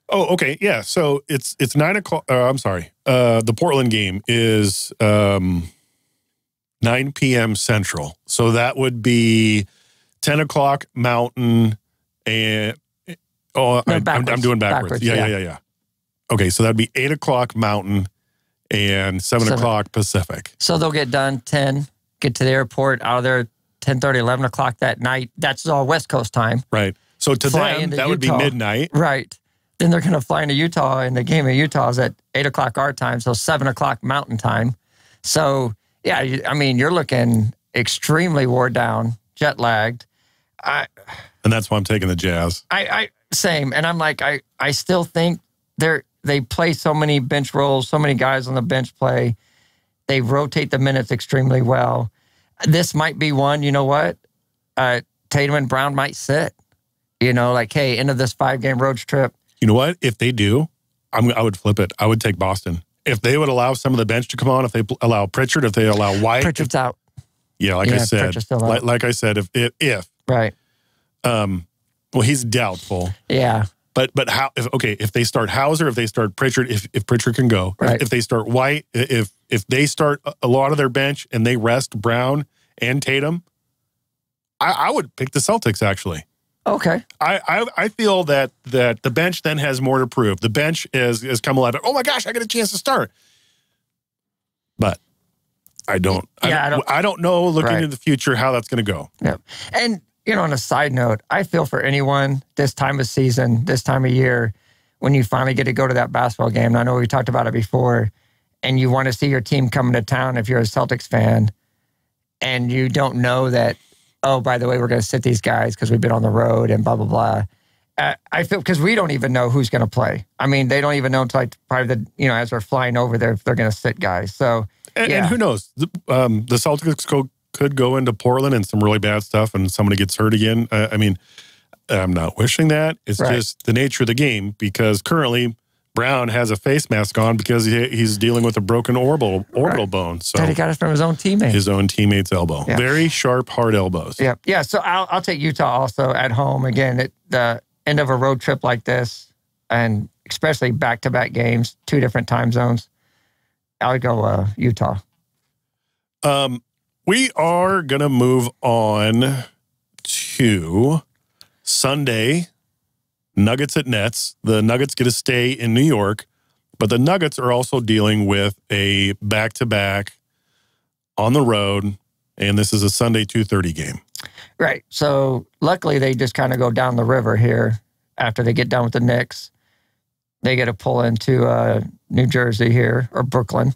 Oh, okay, yeah. So it's 9 o'clock. I'm sorry. The Portland game is 9 p.m. Central. So that would be 10 o'clock Mountain and. Oh, no, I'm doing backwards. Yeah. Okay, so that'd be 8 o'clock Mountain and 7 o'clock Pacific.
So they'll get done 10, get to the airport, out of there 10:30, 11 o'clock that night. That's all West Coast time.
Right. So to them, that would be midnight.
Right. Then they're going to fly into Utah, and the game in Utah is at 8 o'clock our time, so 7 o'clock Mountain time. So, yeah, I mean, you're looking extremely wore down, jet lagged.
And that's why I'm taking the Jazz.
Same. And I'm like, I still think they play so many bench roles, so many guys on the bench play. They rotate the minutes extremely well. This might be one, you know what? Tatum and Brown might sit. You know, like, hey, end of this 5-game road trip.
You know what? If they do, I would flip it. I would take Boston. If they would allow some of the bench to come on, if they allow Pritchard, if they allow White.
Pritchard's out.
Yeah, I said. Like I said, if.
Right.
Well, he's doubtful.
Yeah.
But how? If they start Hauser, if they start Pritchard, if Pritchard can go,
right.
If they start White, if they start a lot of their bench and they rest Brown and Tatum, I would pick the Celtics actually.
Okay.
I feel that the bench then has more to prove. The bench is come alive. Oh my gosh, I get a chance to start. But I don't.
Yeah,
I don't know. Looking into the future, how that's going to go.
Yeah, and. You know, on a side note, I feel for anyone this time of season, this time of year, when you finally get to go to that basketball game. And I know we talked about it before, and you want to see your team coming to town if you're a Celtics fan, and you don't know that, oh, by the way, we're going to sit these guys because we've been on the road and blah, blah, blah. I feel because we don't even know who's going to play. I mean, they don't even know until like probably as we're flying over there if they're going to sit guys. So
and who knows? The Celtics could go into Portland and some really bad stuff, and somebody gets hurt again. I mean, I'm not wishing that. It's just the nature of the game because currently Brown has a face mask on because he's dealing with a broken orbital bone. So
that he got it from his own teammate.
His own teammate's elbow. Yeah. Very sharp, hard elbows.
Yeah. Yeah. So I'll take Utah also at home. Again, at the end of a road trip like this, and especially back-to-back games, 2 different time zones, I would go Utah.
We are going to move on to Sunday, Nuggets at Nets. The Nuggets get to stay in New York, but the Nuggets are also dealing with a back-to-back on the road, and this is a Sunday 2:30 game.
Right. So luckily they just kind of go down the river here after they get done with the Knicks. They get to pull into New Jersey here, or Brooklyn.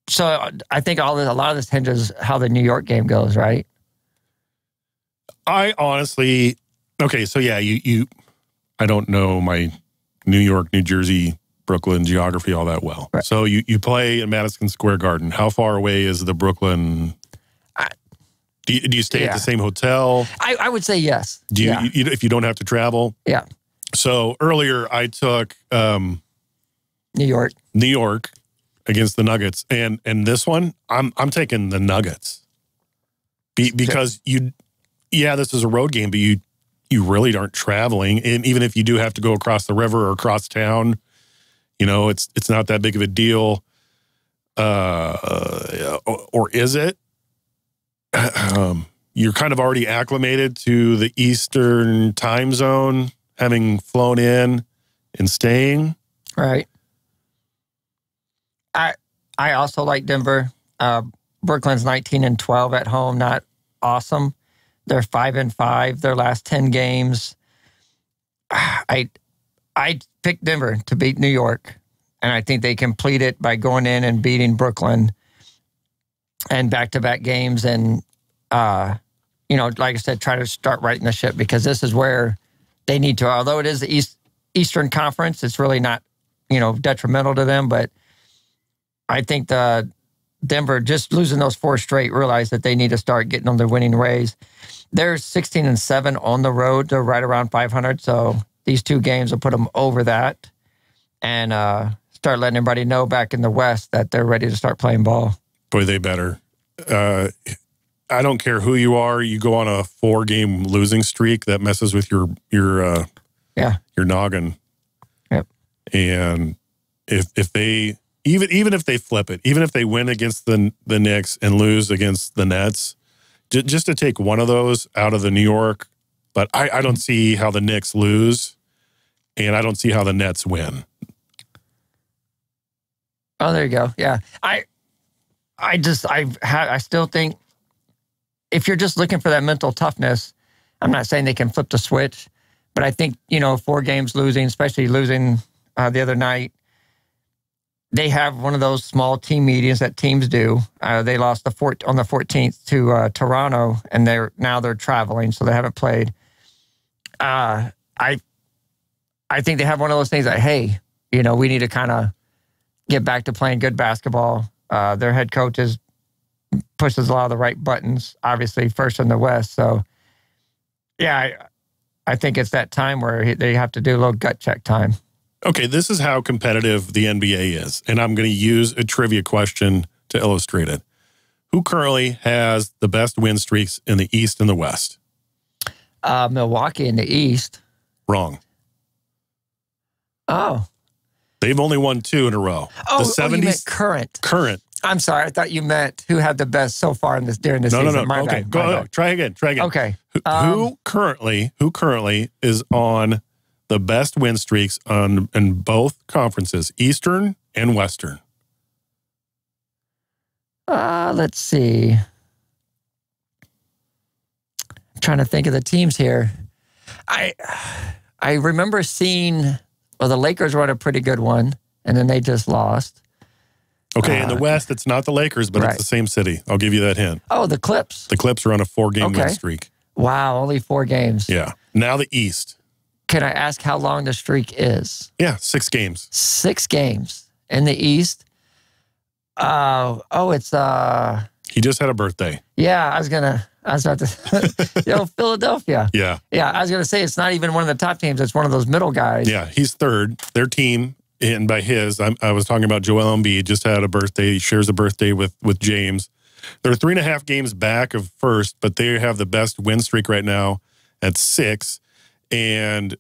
So I think a lot of this hinges how the New York game goes, right?
I honestly, so yeah, I don't know my New York, New Jersey, Brooklyn geography all that well. Right. So you play in Madison Square Garden. How far away is the Brooklyn? Do you stay at the same hotel?
I would say yes.
Do you, if you don't have to travel?
Yeah.
So earlier I took New York against the Nuggets, and this one I'm taking the Nuggets because this is a road game, but you really aren't traveling, and even if you do have to go across the river or across town, it's not that big of a deal. Or is it? You're kind of already acclimated to the Eastern time zone, having flown in and staying.
Right. I also like Denver. Brooklyn's 19-12 at home, not awesome. They're 5-5 their last 10 games. I picked Denver to beat New York, and I think they complete it by going in and beating Brooklyn and back-to-back games. And like I said, try to start righting the ship because this is where they need to. Although it is the Eastern Conference, it's really not detrimental to them, but I think the Denver, just losing those 4 straight, realized that they need to start getting on their winning ways. They're 16-7 on the road. They're right around 500. So these 2 games will put them over that and start letting everybody know back in the West that they're ready to start playing ball.
Boy, they better. I don't care who you are. You go on a 4-game losing streak that messes with your noggin.
Yep.
And if they even if they flip it, even if they win against the Knicks and lose against the Nets, just to take one of those out of the New York, but I don't see how the Knicks lose, and I don't see how the Nets win.
Oh, there you go. Yeah, I still think if you're just looking for that mental toughness, I'm not saying they can flip the switch, but I think 4 games losing, especially losing the other night. They have one of those small team meetings that teams do. They lost on the 14th to Toronto, and they're traveling, so they haven't played. I think they have one of those things that, hey, we need to kind of get back to playing good basketball. Their head coach pushes a lot of the right buttons, obviously first in the West. So, yeah, I think it's that time where they have to do a little gut check time.
Okay, this is how competitive the NBA is, and I'm going to use a trivia question to illustrate it. Who currently has the best win streaks in the East and the West?
Milwaukee in the East.
Wrong.
Oh.
They've only won 2 in a row.
Oh,
the 70s,
you meant current.
Current.
I'm sorry. I thought you meant who had the best so far during this season.
No. Okay, go. Try again.
Okay.
Who currently is on the best win streaks in both conferences, Eastern and Western?
Let's see. I'm trying to think of the teams here. I remember seeing, the Lakers were on a pretty good one, and then they just lost.
Okay, in the West, it's not the Lakers, but it's the same city. I'll give you that hint.
Oh, the Clips.
The Clips are on a 4-game win streak.
Wow, only 4 games.
Yeah. Now the East.
Can I ask how long the streak is?
Yeah, 6 games.
6 games in the East. It's
He just had a birthday.
Yeah, I was about to Philadelphia.
Yeah.
Yeah, I was gonna say it's not even one of the top teams, it's one of those middle guys.
Yeah, he's third. Their team, and by his, I was talking about Joel Embiid, just had a birthday. He shares a birthday with James. They're 3.5 games back of first, but they have the best win streak right now at 6. And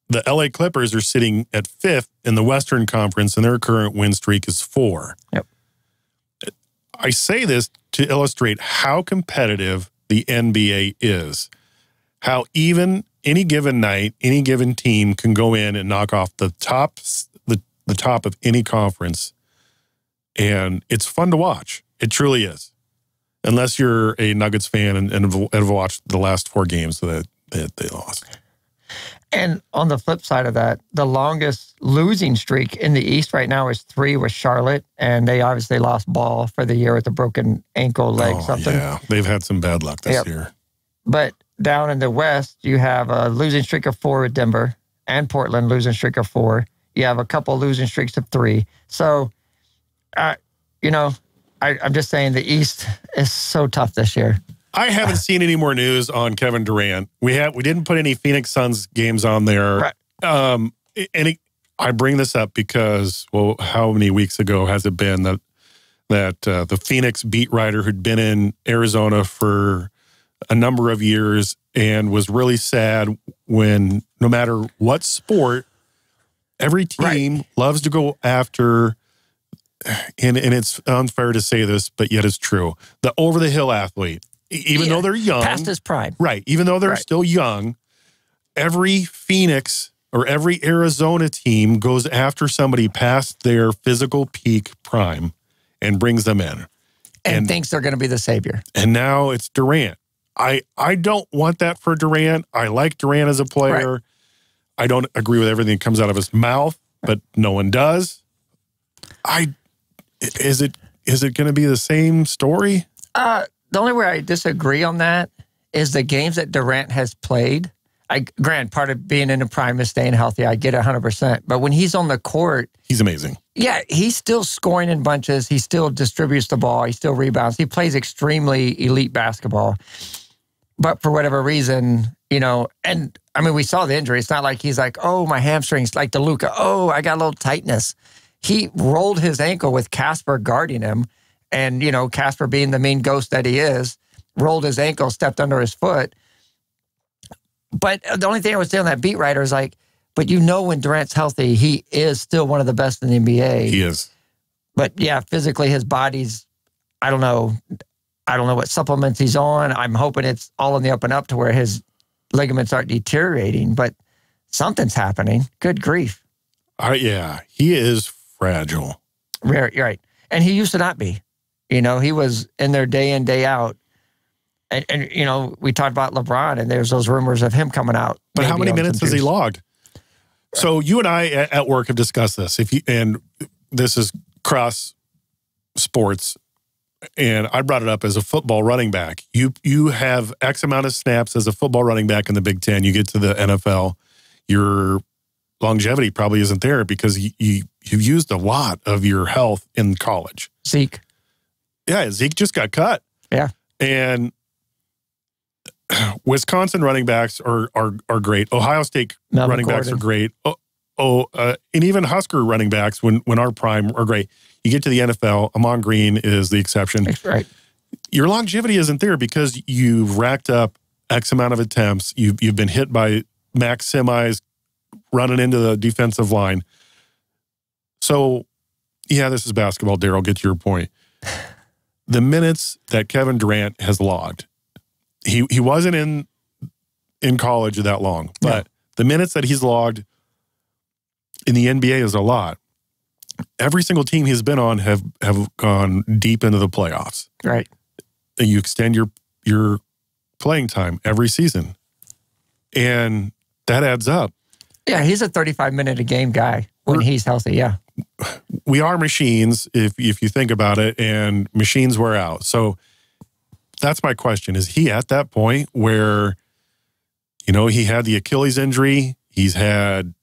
the LA Clippers are sitting at 5th in the Western Conference, and their current win streak is 4.
Yep.
I say this to illustrate how competitive the NBA is. How even any given night, any given team can go in and knock off the top of any conference. And it's fun to watch. It truly is. Unless you're a Nuggets fan and have watched the last 4 games that they lost.
And on the flip side of that, the longest losing streak in the East right now is 3 with Charlotte, and they obviously lost Ball for the year with a broken ankle, leg, something.
Yeah, they've had some bad luck this year.
But down in the West, you have a losing streak of 4 with Denver and Portland, losing streak of 4. You have a couple losing streaks of 3. So, I'm just saying the East is so tough this year.
I haven't seen any more news on Kevin Durant. We didn't put any Phoenix Suns games on there. Right. I bring this up because, well, how many weeks ago has it been that the Phoenix beat writer who'd been in Arizona for a number of years and was really sad when no matter what sport, every team loves to go after, and it's unfair to say this, but yet it's true, the over-the-hill athlete. Even though they're young.
Past his prime.
Right. Even though they're still young, every Phoenix or every Arizona team goes after somebody past their physical peak prime and brings them in.
And thinks they're going to be the savior. And
now it's Durant. I don't want that for Durant. I like Durant as a player. Right. I don't agree with everything that comes out of his mouth, but no one does. Is it going to be the same story?
The only way I disagree on that is the games that Durant has played. Grant, part of being in the prime is staying healthy. I get it 100%. But when he's on the court,
he's amazing. Yeah,
he's still scoring in bunches. He still distributes the ball. He still rebounds. He plays extremely elite basketball. But for whatever reason, and I mean, we saw the injury. It's not like he's like, oh, my hamstrings, like the Luka. Oh, I got a little tightness. He rolled his ankle with Casper guarding him. And, Casper being the mean ghost that he is, rolled his ankle, stepped under his foot. But the only thing I would say on that beat writer is like, but when Durant's healthy, he is still one of the best in the NBA.
He is.
But yeah, physically his body's, I don't know what supplements he's on. I'm hoping it's all in the up and up to where his ligaments aren't deteriorating, but something's happening. Good grief.
Yeah, he is fragile.
Right. And he used to not be. He was in there day in, day out. And we talked about LeBron, and there's those rumors of him coming out.
But how many minutes has he logged? So you and I at work have discussed this. And this is cross sports, and I brought it up as a football running back. You have X amount of snaps as a football running back in the Big Ten. You get to the NFL, your longevity probably isn't there because you've used a lot of your health in college.
Zeke.
Yeah, Zeke just got cut.
Yeah.
And Wisconsin running backs are great. Ohio State running backs are great. And even Husker running backs, when our prime, are great. You get to the NFL, Amon Green is the exception.
That's right.
Your longevity isn't there because you've racked up X amount of attempts. You've been hit by max semis running into the defensive line. So, yeah, this is basketball, Daryl. Get to your point. The minutes that Kevin Durant has logged, he wasn't in college that long, but the minutes that he's logged in the NBA is a lot. Every single team he's been on have gone deep into the playoffs.
Right.
And you extend your playing time every season. And that adds up.
Yeah, he's a 35-minute-a-game guy when he's healthy, yeah.
We are machines, if you think about it, and machines wear out. So that's my question. Is he at that point where, he had the Achilles injury, he's had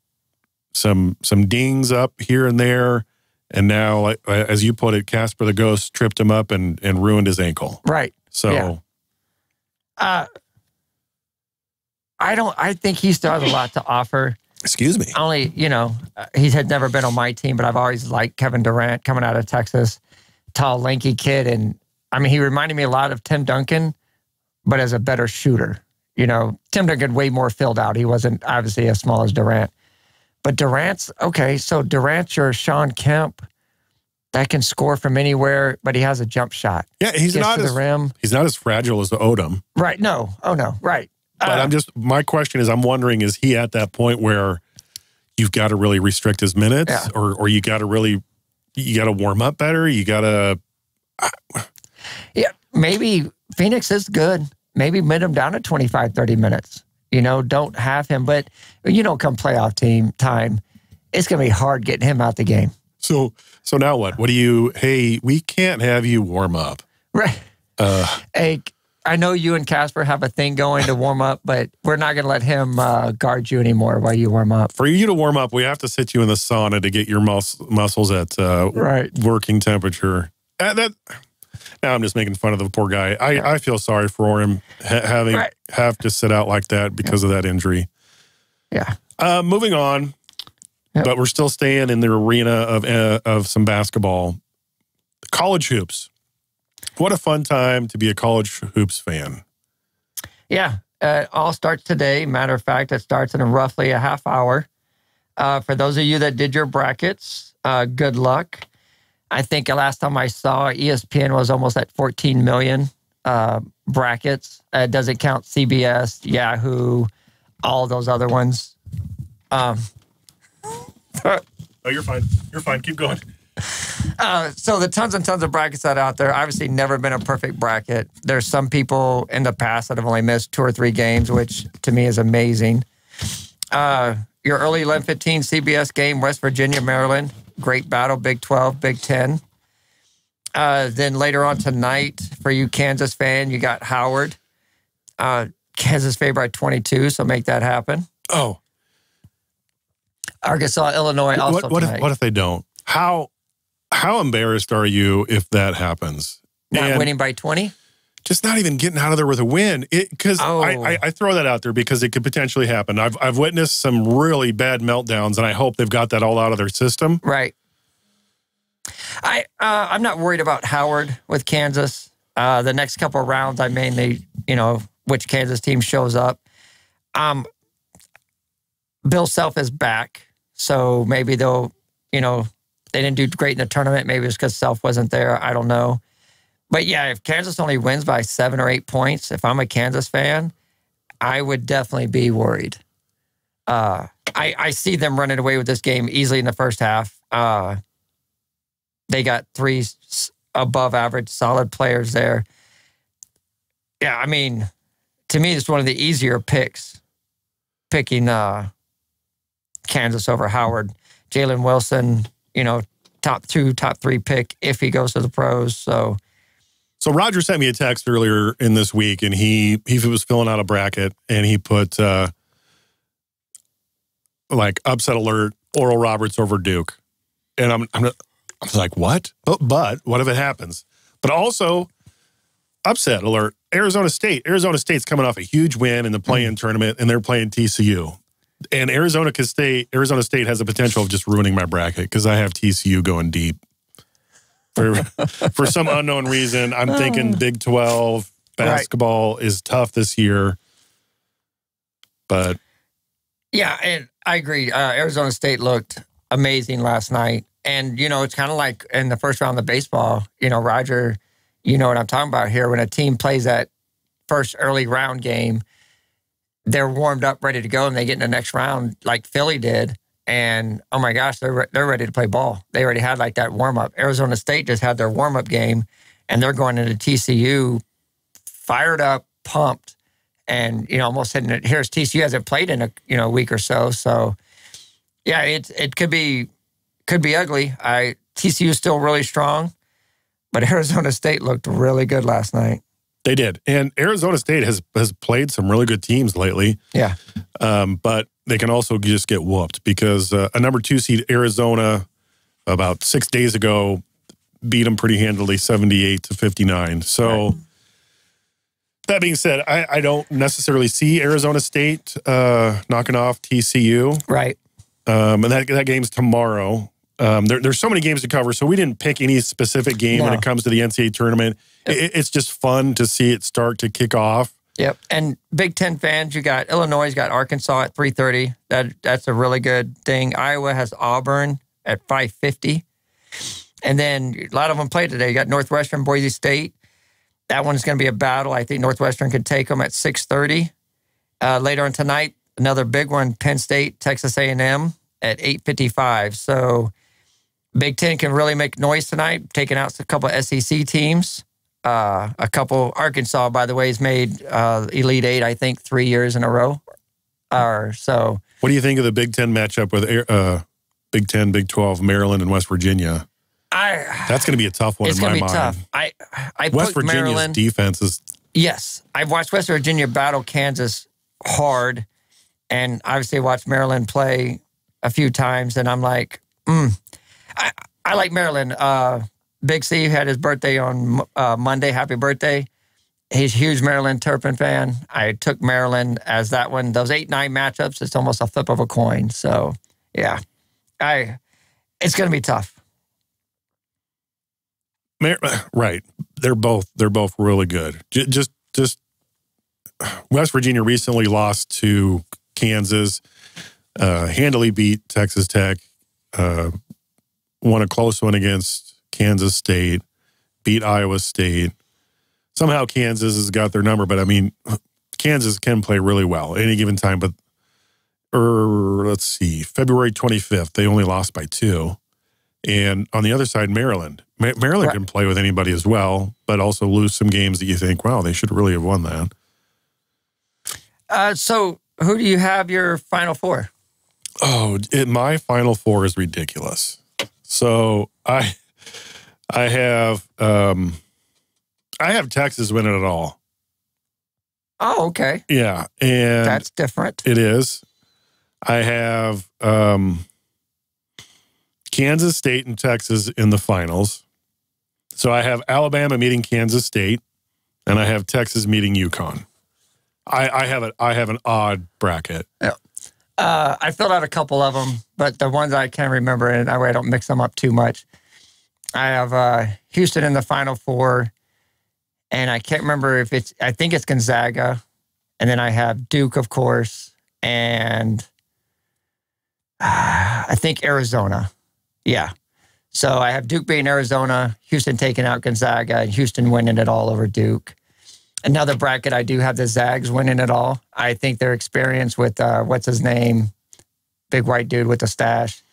some dings up here and there, and now, as you put it, Casper the Ghost tripped him up and ruined his ankle.
Right.
So,
I think he still has a lot to offer.
Excuse me.
Only, he had never been on my team, but I've always liked Kevin Durant coming out of Texas. Tall, lanky kid. And, he reminded me a lot of Tim Duncan, but as a better shooter. Tim Duncan way more filled out. He wasn't obviously as small as Durant. But Durant's, okay, so Durant's your Sean Kemp that can score from anywhere, but he has a jump shot.
Yeah, he's not as, the rim. He's not as fragile as the Odom.
Right, no. Oh, no, right.
But my question is, I'm wondering, is he at that point where you've got to really restrict his minutes, or you got to warm up better? You got to...
Yeah, maybe Phoenix is good. Maybe mid him down to 25, 30 minutes. Don't have him. But, come playoff team time, it's going to be hard getting him out the game.
So now what? What do you... Hey, we can't have you warm up.
Right. Hey, I know you and Casper have a thing going to warm up, but we're not going to let him guard you anymore while you warm up.
For you to warm up, we have to sit you in the sauna to get your muscles at working temperature. Now I'm just making fun of the poor guy. I feel sorry for him have to sit out like that because of that injury.
Yeah.
Moving on, but we're still staying in the arena of some basketball. College hoops. What a fun time to be a college hoops fan.
Yeah. It all starts today. Matter of fact, it starts in roughly a half hour. For those of you that did your brackets, good luck. I think last time I saw, ESPN was almost at 14 million brackets. It doesn't count CBS, Yahoo, all those other ones.
Oh, you're fine. You're fine. Keep going.
So the tons and tons of brackets that are out there, obviously never been a perfect bracket. There's some people in the past that have only missed 2 or 3 games, which to me is amazing. Your early 11:15 CBS game, West Virginia, Maryland. Great battle, Big 12, Big 10. Then later on tonight, for you Kansas fan, you got Howard. Kansas favored by 22, so make that happen.
Oh.
Arkansas, Illinois also tonight.
What if they don't? How embarrassed are you if that happens?
Not winning by 20?
Just not even getting out of there with a win. Because I throw that out there because it could potentially happen. I've witnessed some really bad meltdowns, and I hope they've got that all out of their system.
Right. I'm not worried about Howard with Kansas. The next couple of rounds, I mainly, which Kansas team shows up. Bill Self is back, so maybe they'll, they didn't do great in the tournament. Maybe it's because Self wasn't there. I don't know. But yeah, if Kansas only wins by 7 or 8 points, if I'm a Kansas fan, I would definitely be worried. I see them running away with this game easily in the first half. They got 3 above average solid players there. Yeah, to me, it's one of the easier picks, picking Kansas over Howard. Jalen Wilson, top 2, top 3 pick if he goes to the pros. So
Roger sent me a text earlier in this week, and he was filling out a bracket, and he put upset alert, Oral Roberts over Duke, and I'm like, what? But what if it happens? But also upset alert, Arizona State. Arizona State's coming off a huge win in the play-in tournament, and they're playing TCU. And Arizona State has the potential of just ruining my bracket because I have TCU going deep. For some unknown reason, I'm thinking Big 12 basketball is tough this year. But
yeah, and I agree. Arizona State looked amazing last night. And, it's kind of like in the first round of baseball, Roger, you know what I'm talking about here. When a team plays that first early round game, they're warmed up, ready to go, and they get in the next round like Philly did. And, oh, my gosh, they're ready to play ball. They already had like that warm-up. Arizona State just had their warm-up game, and they're going into TCU fired up, pumped, and, almost hitting it. Here's TCU hasn't played in a week or so. So, yeah, it could be ugly. TCU is still really strong, but Arizona State looked really good last night.
They did. And Arizona State has played some really good teams lately.
Yeah.
But they can also just get whooped because a number 2 seed Arizona about 6 days ago beat them pretty handily, 78-59. So that being said, I don't necessarily see Arizona State knocking off TCU.
Right.
And that game's tomorrow. There's so many games to cover, so we didn't pick any specific game when it comes to the NCAA tournament. It's just fun to see it start to kick off.
Yep. And Big Ten fans, you got Illinois, got Arkansas at 3:30. That's a really good thing. Iowa has Auburn at 5:50. And then a lot of them play today. You got Northwestern, Boise State. That one's going to be a battle. I think Northwestern could take them at 6:30. Later on tonight, another big one, Penn State, Texas A&M at 8:55. So Big Ten can really make noise tonight, taking out a couple of SEC teams. A couple, Arkansas, by the way, has made Elite Eight, I think, 3 years in a row. So,
what do you think of the Big Ten matchup with Big 10, Big 12, Maryland, and West Virginia? That's going to be a tough one in my mind. It's going to be tough. I West Virginia's
Maryland,
defense is...
Yes. I've watched West Virginia battle Kansas hard, and obviously watched Maryland play a few times, and I'm like, I like Maryland. Big C had his birthday on Monday. Happy birthday. He's a huge Maryland Terrapin fan. I took Maryland as that one. Those 8-9 matchups, it's almost a flip of a coin. So, yeah. It's going to be tough.
Right. They're both really good. Just West Virginia recently lost to Kansas, handily beat Texas Tech, won a close one against Kansas State, beat Iowa State. Somehow Kansas has got their number, but I mean, Kansas can play really well at any given time. But let's see, February 25th, they only lost by 2. And on the other side, Maryland can play with anybody as well, but also lose some games that you think, wow, they should really have won that.
So who do you have your Final Four?
Oh, my Final Four is ridiculous. So I have Texas winning it all.
Oh, okay.
Yeah, and
that's different.
It is. I have Kansas State and Texas in the finals. So I have Alabama meeting Kansas State, and I have Texas meeting UConn. I have an odd bracket.
Yeah. I filled out a couple of them, but the ones I can't remember, and that way I don't mix them up too much. I have Houston in the Final Four, and I can't remember if it's, I think it's Gonzaga, and then I have Duke, of course, and I think Arizona. Yeah. So I have Duke beating Arizona, Houston taking out Gonzaga, and Houston winning it all over Duke. Another bracket, I do have the Zags winning it all. I think their experience with, what's his name? Big white dude with the stash.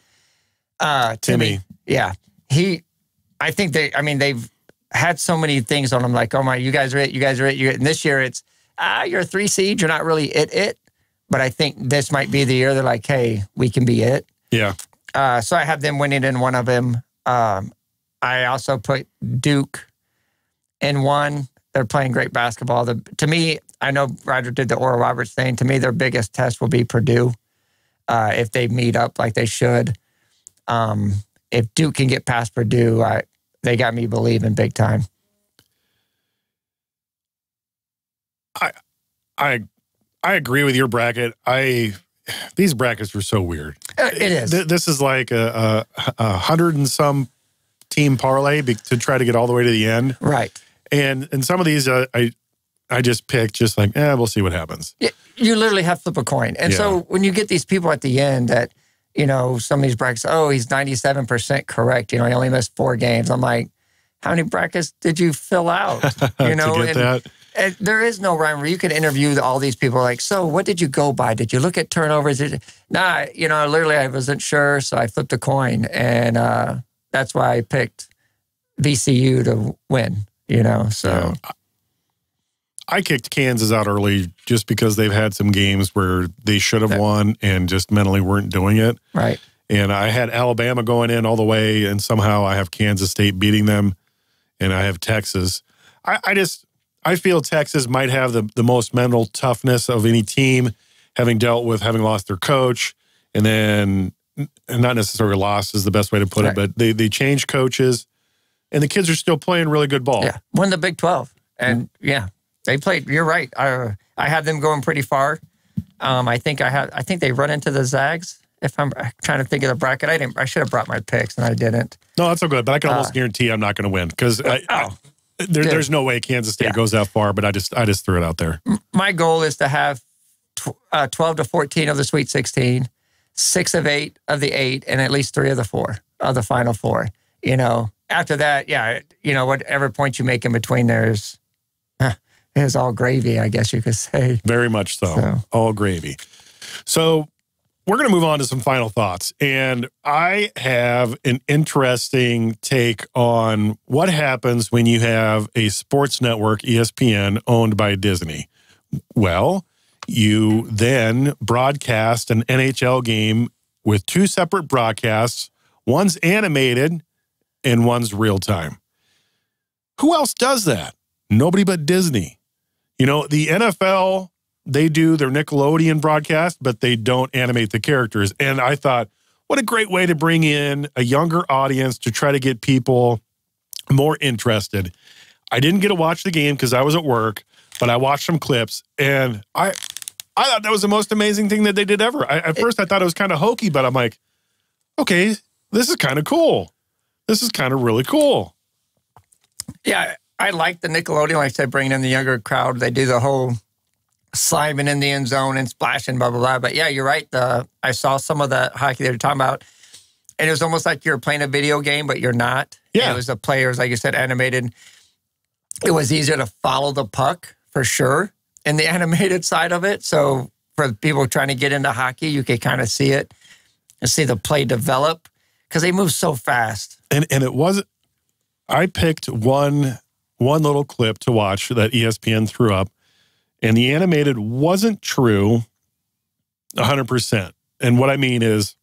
Timmy. Yeah. I think they've had so many things on them, like, oh my, you guys are it, you guys are it. And this year it's, you're a 3 seed, you're not really it. But I think this might be the year they're like, hey, we can be it.
Yeah.
So I have them winning in one of them. I also put Duke in one. They're playing great basketball. To me, I know Roger did the Oral Roberts thing. To me, their biggest test will be Purdue if they meet up like they should. If Duke can get past Purdue, they got me believing big time.
I agree with your bracket. These brackets are so weird.
It is.
This is like a 100 and some team parlay to try to get all the way to the end.
Right.
And some of these I just picked just like, we'll see what happens.
You literally have to flip a coin. And so when you get these people at the end that, some of these brackets, he's 97% correct. He only missed 4 games. I'm like, how many brackets did you fill out?
To get that.
And there is no rhyme where you can interview all these people like, so what did you go by? Did you look at turnovers? Nah, literally I wasn't sure, so I flipped a coin. And that's why I picked VCU to win, so.
I kicked Kansas out early just because they've had some games where they should have won and just mentally weren't doing it.
Right.
And I had Alabama going in all the way, and somehow I have Kansas State beating them, and I have Texas. I feel Texas might have the most mental toughness of any team, having dealt with having lost their coach, and then and not necessarily lost is the best way to put it, but they changed coaches, and the kids are still playing really good ball.
Yeah, won the Big 12, and they played. You're right. I had them going pretty far. I think they run into the Zags. If I'm trying to think of the bracket, I should have brought my picks, and I didn't.
No, that's so good. But I can almost guarantee I'm not going to win because there's no way Kansas State goes that far. But I just threw it out there.
My goal is to have 12 to 14 of the Sweet 16, 6 of 8 of the 8, and at least 3 of the 4 of the Final 4. You know, after that, whatever point you make in between there is all gravy, I guess you could say.
Very much so. All gravy. So we're going to move on to some final thoughts. And I have an interesting take on what happens when you have a sports network, ESPN, owned by Disney. Well, you then broadcast an NHL game with 2 separate broadcasts. One's animated and one's real time. Who else does that? Nobody but Disney. You know, the NFL, they do their Nickelodeon broadcast, but they don't animate the characters. And I thought, what a great way to bring in a younger audience to try to get people more interested. I didn't get to watch the game because I was at work, but I watched some clips, and I thought that was the most amazing thing that they did ever. At first, I thought it was kind of hokey, but I'm like, okay, this is kind of cool. This is kind of really cool.
Yeah, I like the Nickelodeon, like I said, bringing in the younger crowd. They do the whole sliding in the end zone and splashing, blah, blah, blah. But yeah, you're right. I saw some of the hockey they were talking about, and it was almost like you're playing a video game, but you're not. Yeah. And it was the players, like you said, animated. It was easier to follow the puck, for sure, in the animated side of it. So for people trying to get into hockey, you could kind of see it and see the play develop because they move so fast.
And it wasn't, I picked one little clip to watch that ESPN threw up, and the animated wasn't true 100%. And what I mean is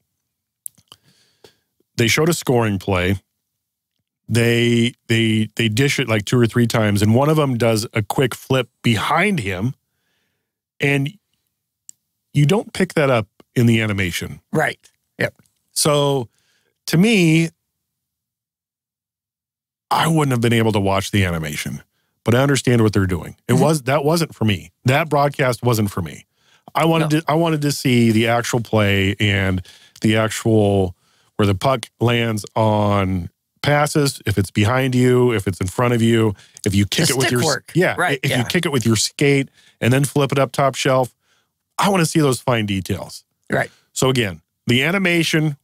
they showed a scoring play. They dish it like 2 or 3 times, and one of them does a quick flip behind him, and you don't pick that up in the animation.
Right. Yep.
So to me, I wouldn't have been able to watch the animation, but I understand what they're doing. That wasn't for me. That broadcast wasn't for me. I wanted to see the actual play and the actual where the puck lands on passes, if it's behind you, if it's in front of you, if you kick it with your
work. If
you kick it with your skate and then flip it up top shelf. I want to see those fine details.
Right.
So again, the animation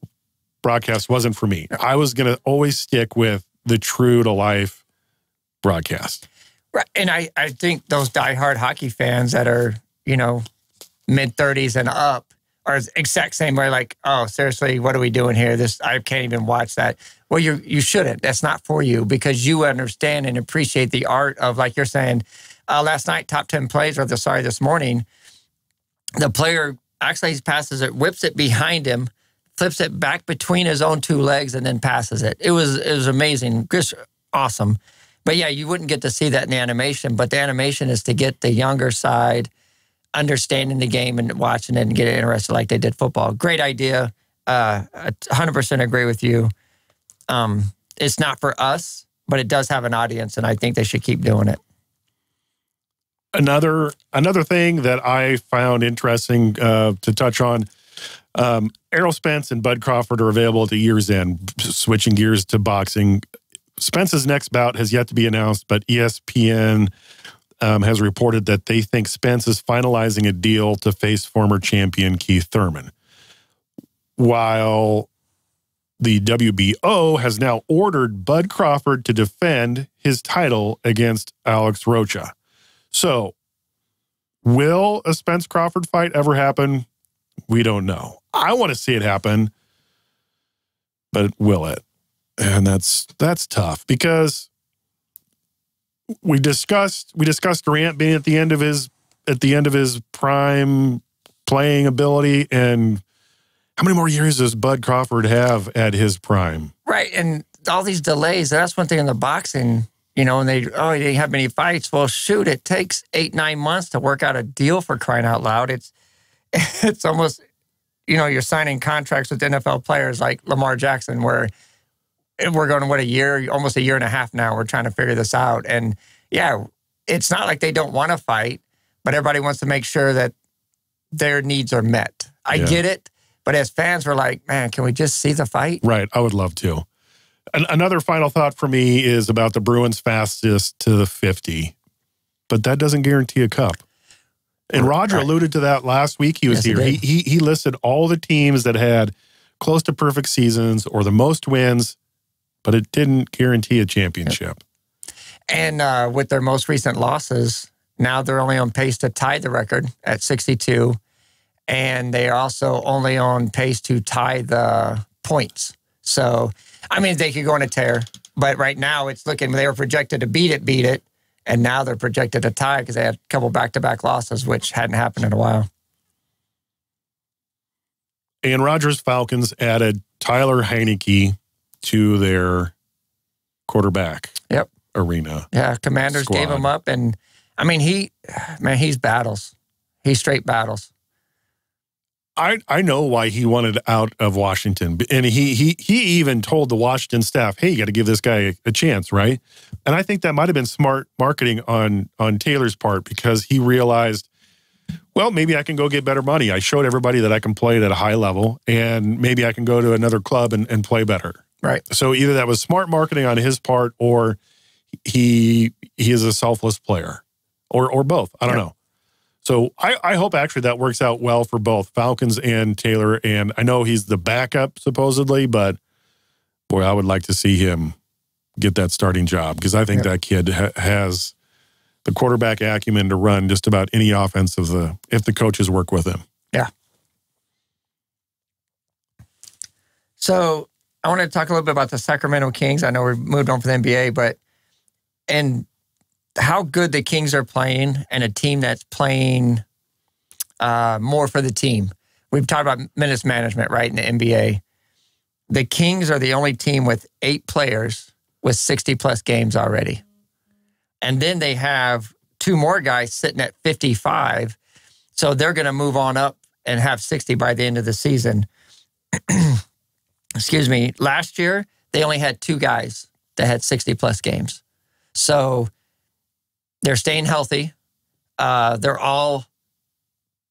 broadcast wasn't for me. I was going to always stick with the true to life broadcast.
Right. And I think those diehard hockey fans that are, mid-30s and up are the exact same way, like, oh, seriously, what are we doing here? I can't even watch that. Well, you shouldn't. That's not for you because you understand and appreciate the art of, like you're saying, last night, top 10 plays, this morning, the player actually passes it, whips it behind him, flips it back between his own 2 legs, and then passes it. It was amazing. Just awesome. But yeah, you wouldn't get to see that in the animation, but the animation is to get the younger side understanding the game and watching it and get interested like they did football. Great idea. 100% agree with you. It's not for us, but it does have an audience, and I think they should keep doing it.
Another thing that I found interesting to touch on, Errol Spence and Bud Crawford are available at the year's end, switching gears to boxing. Spence's next bout has yet to be announced, but ESPN has reported that they think Spence is finalizing a deal to face former champion Keith Thurman. While the WBO has now ordered Bud Crawford to defend his title against Alex Rocha. So, will a Spence Crawford fight ever happen? We don't know. I want to see it happen, but will it? And that's tough because we discussed Durant being at the end of his prime playing ability, and how many more years does Bud Crawford have at his prime?
Right, and all these delays. That's one thing in the boxing. you know, and he didn't have many fights. Well, shoot, it takes 8-9 months to work out a deal, for crying out loud. It's almost, you know, you're signing contracts with NFL players like Lamar Jackson, where we're going, what, a year, almost a year and a half now. We're trying to figure this out. And yeah, it's not like they don't want to fight, but everybody wants to make sure that their needs are met. I get it. But as fans, we're like, man, can we just see the fight?
Right. I would love to. Another final thought for me is about the Bruins fastest to the 50, but that doesn't guarantee a cup. And Roger alluded to that last week. He was here. He listed all the teams that had close to perfect seasons or the most wins, but it didn't guarantee a championship.
And with their most recent losses, now they're only on pace to tie the record at 62. And they are also only on pace to tie the points. So, I mean, they could go on a tear. But right now, it's looking, they were projected to beat it. And now they're projected to tie because they had a couple back-to-back losses, which hadn't happened in a while.
And Rogers Falcons added Tyler Heineke to their quarterback arena.
Yeah, Commanders gave him up. And, I mean, he's battles. He straight battles.
I know why he wanted out of Washington. And he even told the Washington staff, hey, you got to give this guy a chance, right? And I think that might have been smart marketing on Taylor's part, because he realized, well, maybe I can go get better money. I showed everybody that I can play it at a high level, and maybe I can go to another club and play better. Right. So either that was smart marketing on his part, or he is a selfless player, or both. I don't know. So I hope actually that works out well for both Falcons and Taylor. And I know he's the backup supposedly, but boy, I would like to see him get that starting job, because I think that kid has the quarterback acumen to run just about any offense if the coaches work with him.
Yeah. So I want to talk a little bit about the Sacramento Kings. I know we've moved on from the NBA, and how good the Kings are playing, and a team that's playing more for the team. We've talked about minutes management, right, in the NBA. The Kings are the only team with 8 players with 60-plus games already. And then they have 2 more guys sitting at 55, so they're going to move on up and have 60 by the end of the season. Excuse me. Last year, they only had 2 guys that had 60-plus games. So they're staying healthy. They're all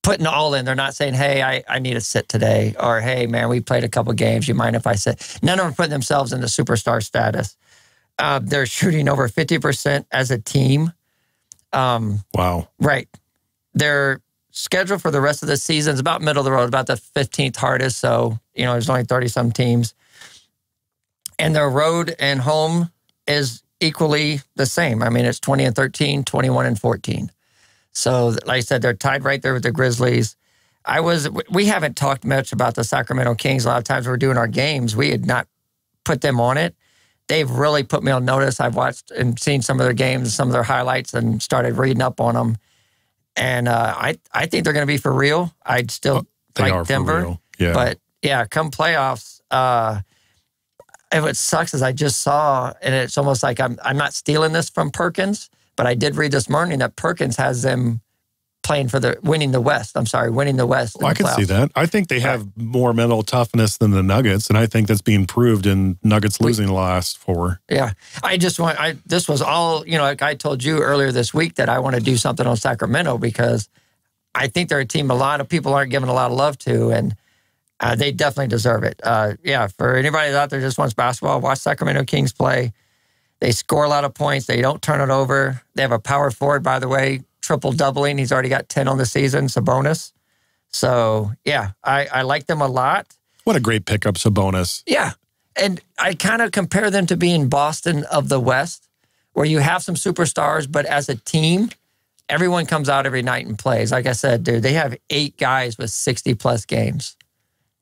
putting all in. They're not saying, hey, I need to sit today, or hey, man, we played a couple games. You mind if I sit? None of them are putting themselves into superstar status. They're shooting over 50% as a team.
Wow.
Right. Their schedule for the rest of the season is about middle of the road, about the 15th hardest. So, you know, there's only 30-some teams. And their road and home is equally the same. I mean, it's 20-13, 21-14. So, like I said, they're tied right there with the Grizzlies. We haven't talked much about the Sacramento Kings. A lot of times we're doing our games, we had not put them on it. They've really put me on notice. I've watched and seen some of their games, some of their highlights, and started reading up on them. And I think they're going to be for real. I'd still like Denver. Yeah. But yeah, come playoffs, and what sucks is I just saw, and it's almost like I'm not stealing this from Perkins, but I did read this morning that Perkins has them playing for winning the West.
Well, I can see that. I think they have more mental toughness than the Nuggets, and I think that's being proved in Nuggets losing the last 4.
Yeah. This was all, you know, like I told you earlier this week that I want to do something on Sacramento, because I think they're a team a lot of people aren't giving a lot of love to, and they definitely deserve it. Yeah, for anybody out there who just wants basketball, watch Sacramento Kings play. They score a lot of points. They don't turn it over. They have a power forward, by the way, triple-doubling. He's already got 10 on the season, Sabonis. So, yeah, I like them a lot.
What a great pickup, Sabonis.
Yeah, and I kind of compare them to being Boston of the West, where you have some superstars, but as a team, everyone comes out every night and plays. Like I said, dude, they have 8 guys with 60-plus games.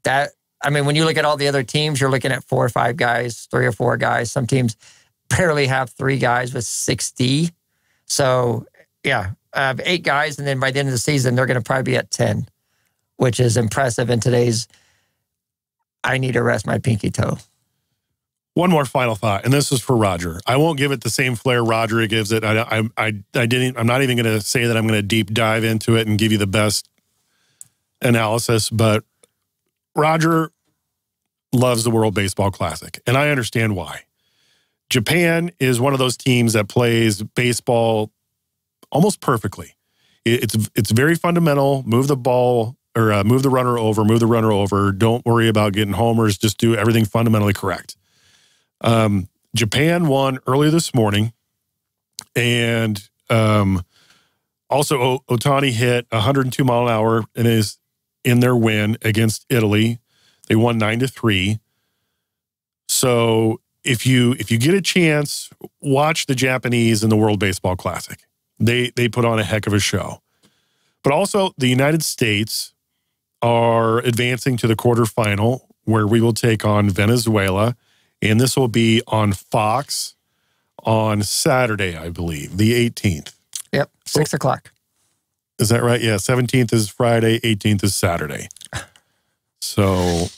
When you look at all the other teams, you're looking at 4 or 5 guys, 3 or 4 guys. Some teams barely have 3 guys with 60. So, yeah, 8 guys, and then by the end of the season, they're going to probably be at 10, which is impressive in today's I need to rest my pinky toe.
One more final thought, and this is for Roger. I won't give it the same flair Roger gives it. I'm not even going to say that I'm going to deep dive into it and give you the best analysis, but Roger loves the World Baseball Classic, and I understand why. Japan is one of those teams that plays baseball almost perfectly. It's very fundamental. Move the ball or move the runner over. Don't worry about getting homers. Just do everything fundamentally correct. Japan won earlier this morning, and also Ohtani hit 102 mile an hour in their win against Italy. They won 9-3. So if you get a chance, watch the Japanese in the World Baseball Classic. They put on a heck of a show. But also the United States are advancing to the quarterfinal, where we will take on Venezuela, and this will be on Fox on Saturday, I believe, the 18th.
Yep, 6 o'clock.
Is that right? Yeah, 17th is Friday, 18th is Saturday. So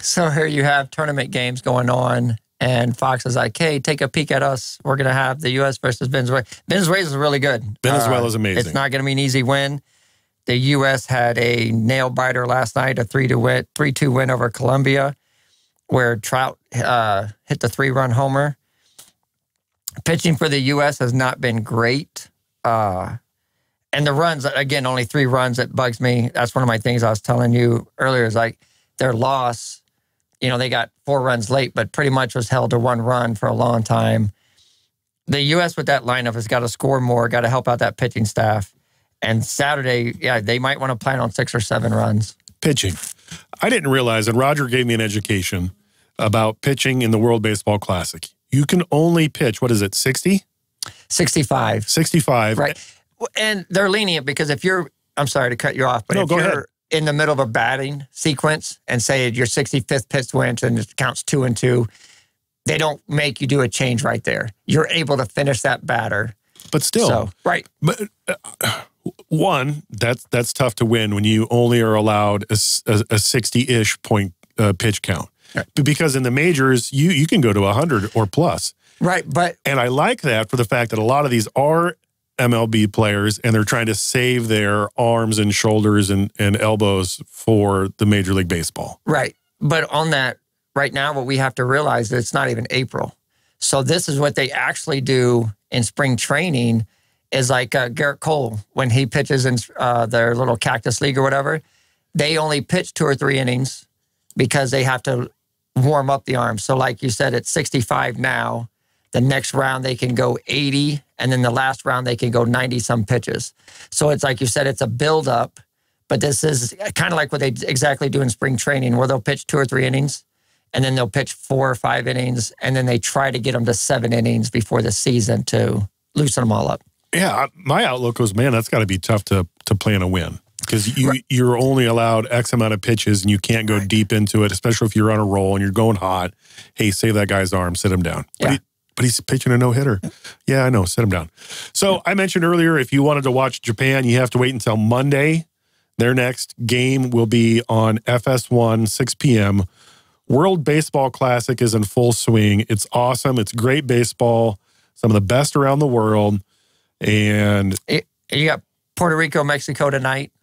here you have tournament games going on, and Fox is like, hey, take a peek at us. We're going to have the U.S. versus Venezuela. Venezuela's really good.
Venezuela's amazing.
It's not going to be an easy win. The U.S. had a nail-biter last night, a 3-2 win over Colombia, where Trout hit the 3-run homer. Pitching for the U.S. has not been great. And the runs, again, only 3 runs. That bugs me. That's one of my things I was telling you earlier, is like their loss, they got 4 runs late, but pretty much was held to 1 run for a long time. The U.S. with that lineup has got to score more, got to help out that pitching staff. And Saturday, yeah, they might want to plan on 6 or 7 runs.
Pitching. I didn't realize, and Roger gave me an education about pitching in the World Baseball Classic. You can only pitch, what is it, 60?
65.
65.
Right. And they're lenient because if you're, I'm sorry to cut you off, but if you're in the middle of a batting sequence and say your 65th pitch went and it counts 2 and 2, they don't make you do a change right there. You're able to finish that batter.
But still,
right.
But one, that's tough to win when you only are allowed a 60-ish point pitch count. Right. Because in the majors, you can go to 100 or plus.
Right,
and I like that for the fact that a lot of these are MLB players, and they're trying to save their arms and shoulders and elbows for the Major League Baseball.
Right, but on that, right now, what we have to realize is it's not even April. So this is what they actually do in spring training, is like Garrett Cole, when he pitches in their little Cactus League or whatever, they only pitch 2 or 3 innings because they have to warm up the arms. So like you said, it's 65 now. The next round, they can go 80, and then the last round, they can go 90-some pitches. So it's like you said, it's a build-up, but this is kind of like what they exactly do in spring training, where they'll pitch 2 or 3 innings, and then they'll pitch 4 or 5 innings, and then they try to get them to 7 innings before the season to loosen them all up.
Yeah, my outlook was, man, that's got to be tough to plan a win, because you're only allowed X amount of pitches, and you can't go deep into it, especially if you're on a roll and you're going hot. Hey, save that guy's arm, sit him down.
Yeah.
But he's pitching a no-hitter. Yeah, I know, sit him down. So I mentioned earlier, if you wanted to watch Japan, you have to wait until Monday. Their next game will be on FS1, 6 p.m. World Baseball Classic is in full swing. It's awesome. It's great baseball. Some of the best around the world. And
you got Puerto Rico, Mexico tonight.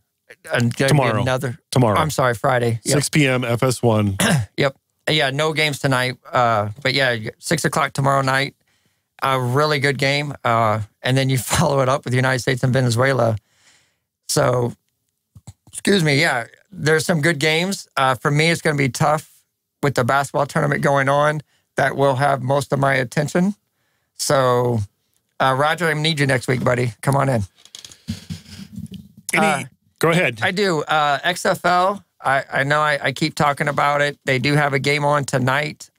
And
tomorrow. Tomorrow.
I'm sorry, Friday.
Yep. 6 p.m. FS1.
Yep. Yeah, no games tonight. But yeah, 6 o'clock tomorrow night. A really good game. And then you follow it up with the United States and Venezuela. So, excuse me, yeah, there's some good games. For me, it's going to be tough with the basketball tournament going on. That will have most of my attention. So, Roger, I need you next week, buddy. Come on in.
Go ahead.
I do. XFL, I know I keep talking about it. They do have a game on tonight.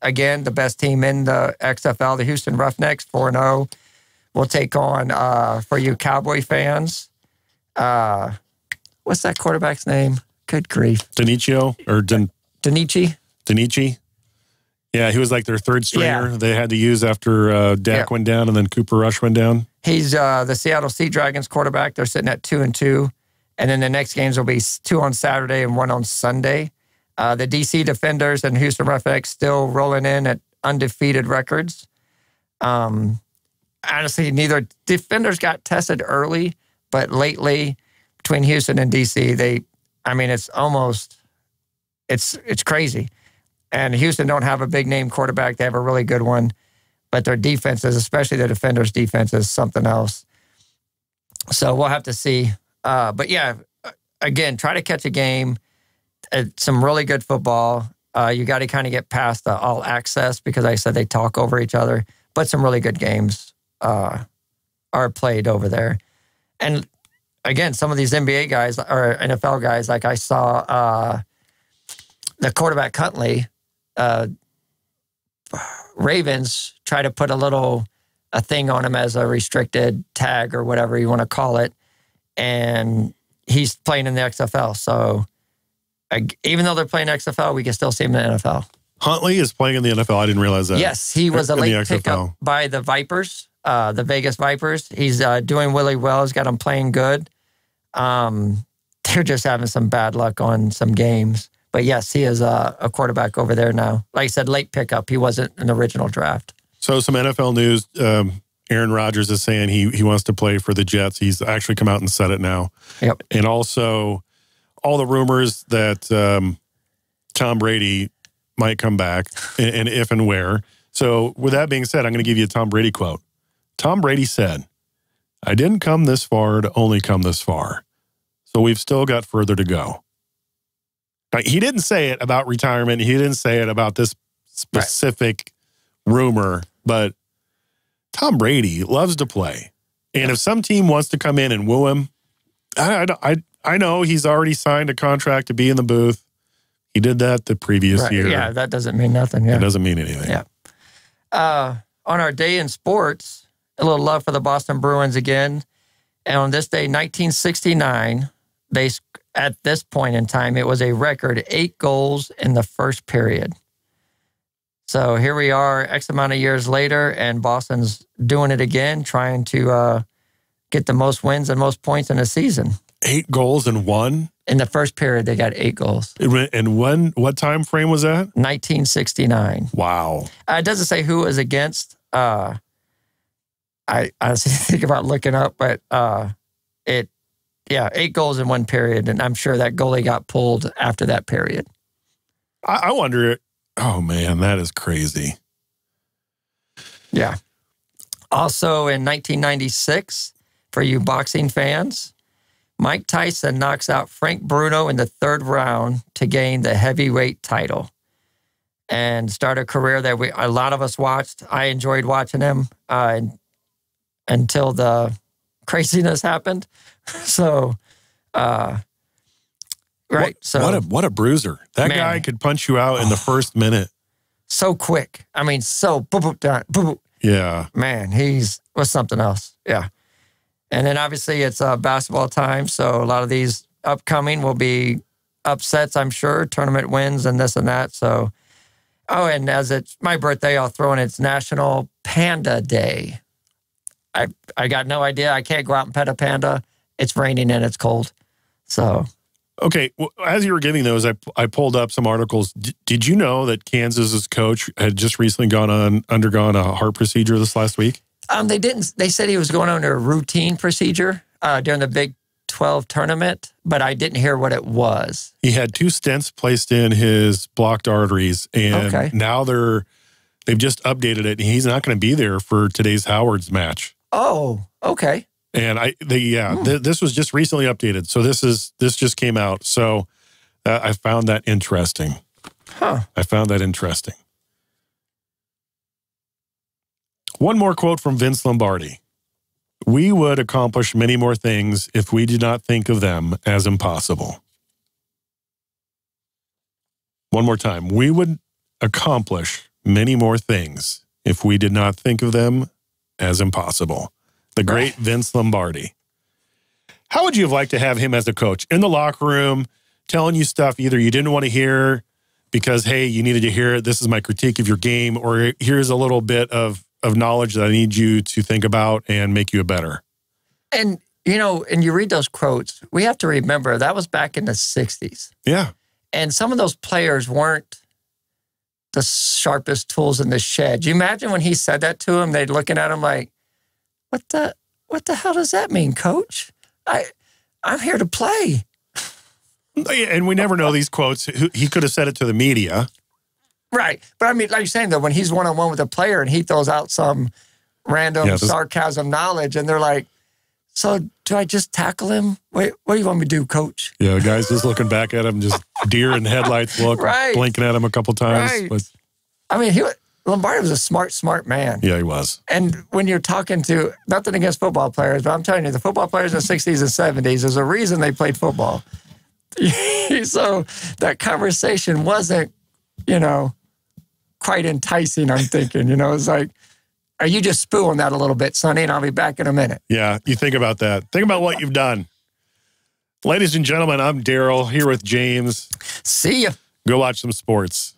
Again, the best team in the XFL, the Houston Roughnecks, 4-0. We'll take on, for you Cowboy fans, what's that quarterback's name? Good grief.
Denichi. Yeah, he was like their third stringer they had to use after Dak went down and then Cooper Rush went down.
He's the Seattle Sea Dragons quarterback. They're sitting at 2-2. And then the next games will be 2 on Saturday and 1 on Sunday. The DC Defenders and Houston Roughnecks still rolling in at undefeated records. Honestly, neither defenders got tested early, but lately between Houston and DC, it's crazy. And Houston don't have a big name quarterback. They have a really good one, but their defenses, especially the defenders' defense, is something else. So we'll have to see. But yeah, again, try to catch a game. Some really good football. You got to kind of get past the all access because like I said they talk over each other. But some really good games are played over there. And again, some of these NBA guys or NFL guys, like I saw the quarterback Huntley, Ravens try to put a thing on him as a restricted tag or whatever you want to call it. And he's playing in the XFL. So even though they're playing XFL, we can still see him in the NFL.
Huntley is playing in the NFL. I didn't realize that.
Yes, he was a late pickup by the Vipers, the Vegas Vipers. He's doing really well. He's got them playing good. They're just having some bad luck on some games. But yes, he is a quarterback over there now. Like I said, late pickup. He wasn't an original draft.
So some NFL news. Aaron Rodgers is saying he wants to play for the Jets. He's actually come out and said it now.
Yep.
And also all the rumors that Tom Brady might come back and if and where. So with that being said, I'm going to give you a Tom Brady quote. Tom Brady said, "I didn't come this far to only come this far. So we've still got further to go." Now, he didn't say it about retirement. He didn't say it about this specific rumor, but Tom Brady loves to play. And if some team wants to come in and woo him, I know he's already signed a contract to be in the booth. He did that the previous year.
Yeah, that doesn't mean nothing. Yeah.
It doesn't mean anything.
Yeah. On our day in sports, a little love for the Boston Bruins again. And on this day, 1969, at this point in time, it was a record 8 goals in the first period. So here we are X amount of years later, and Boston's doing it again, trying to get the most wins and most points in a season.
8 goals in one?
In the first period, they got 8 goals.
And what time frame was that?
1969.
Wow.
It doesn't say who it was against. I honestly think about looking up, but 8 goals in one period, and I'm sure that goalie got pulled after that period.
I wonder, oh man, that is crazy.
Yeah. Also in 1996, for you boxing fans, Mike Tyson knocks out Frank Bruno in the 3rd round to gain the heavyweight title and start a career that a lot of us watched. I enjoyed watching him until the craziness happened. So, right. So
what a bruiser. That guy could punch you out in the first minute.
So quick. I mean, so boop, boop, done, boop, boop.
Yeah.
Man, was something else. Yeah. And then obviously it's basketball time. So a lot of these upcoming will be upsets, I'm sure, tournament wins and this and that. So, and as it's my birthday, I'll throw in it's National Panda Day. I got no idea. I can't go out and pet a panda. It's raining and it's cold. So.
Okay. Well, as you were giving those, I pulled up some articles. Did you know that Kansas's coach had just recently undergone a heart procedure this last week?
They didn't. They said he was going under a routine procedure during the Big 12 tournament, but I didn't hear what it was.
He had 2 stents placed in his blocked arteries, and now they've just updated it, and he's not going to be there for today's Howard's match.
Oh, okay.
And this was just recently updated, so this just came out. So I found that interesting.
Huh.
I found that interesting. One more quote from Vince Lombardi. "We would accomplish many more things if we did not think of them as impossible." One more time. "We would accomplish many more things if we did not think of them as impossible." The great Vince Lombardi. How would you have liked to have him as a coach in the locker room, telling you stuff either you didn't want to hear because, hey, you needed to hear it, this is my critique of your game, or here's a little bit of knowledge that I need you to think about and make you a better.
And, and you read those quotes, we have to remember that was back in the 60s.
Yeah.
And some of those players weren't the sharpest tools in the shed. You imagine when he said that to him, they'd looking at him like, what the hell does that mean, coach? I'm here to play.
And we never know these quotes. He could have said it to the media.
Right. But I mean, like you're saying, though, when he's one-on-one with a player and he throws out some random sarcasm knowledge and they're like, so do I just tackle him? Wait, what do you want me to do, coach?
Yeah, the guy's just looking back at him, just deer in headlights look, blinking at him a couple times.
Right.
But,
I mean, Lombardi was a smart man.
Yeah, he was.
And when you're talking to, nothing against football players, but I'm telling you, the football players in the 60s and 70s, there's a reason they played football. So that conversation wasn't, quite enticing, I'm thinking. It's like, are you just spooing that a little bit, Sonny, and I'll be back in a minute.
Yeah, you think about that. Think about what you've done. Ladies and gentlemen, I'm Daryl, here with James.
See ya.
Go watch some sports.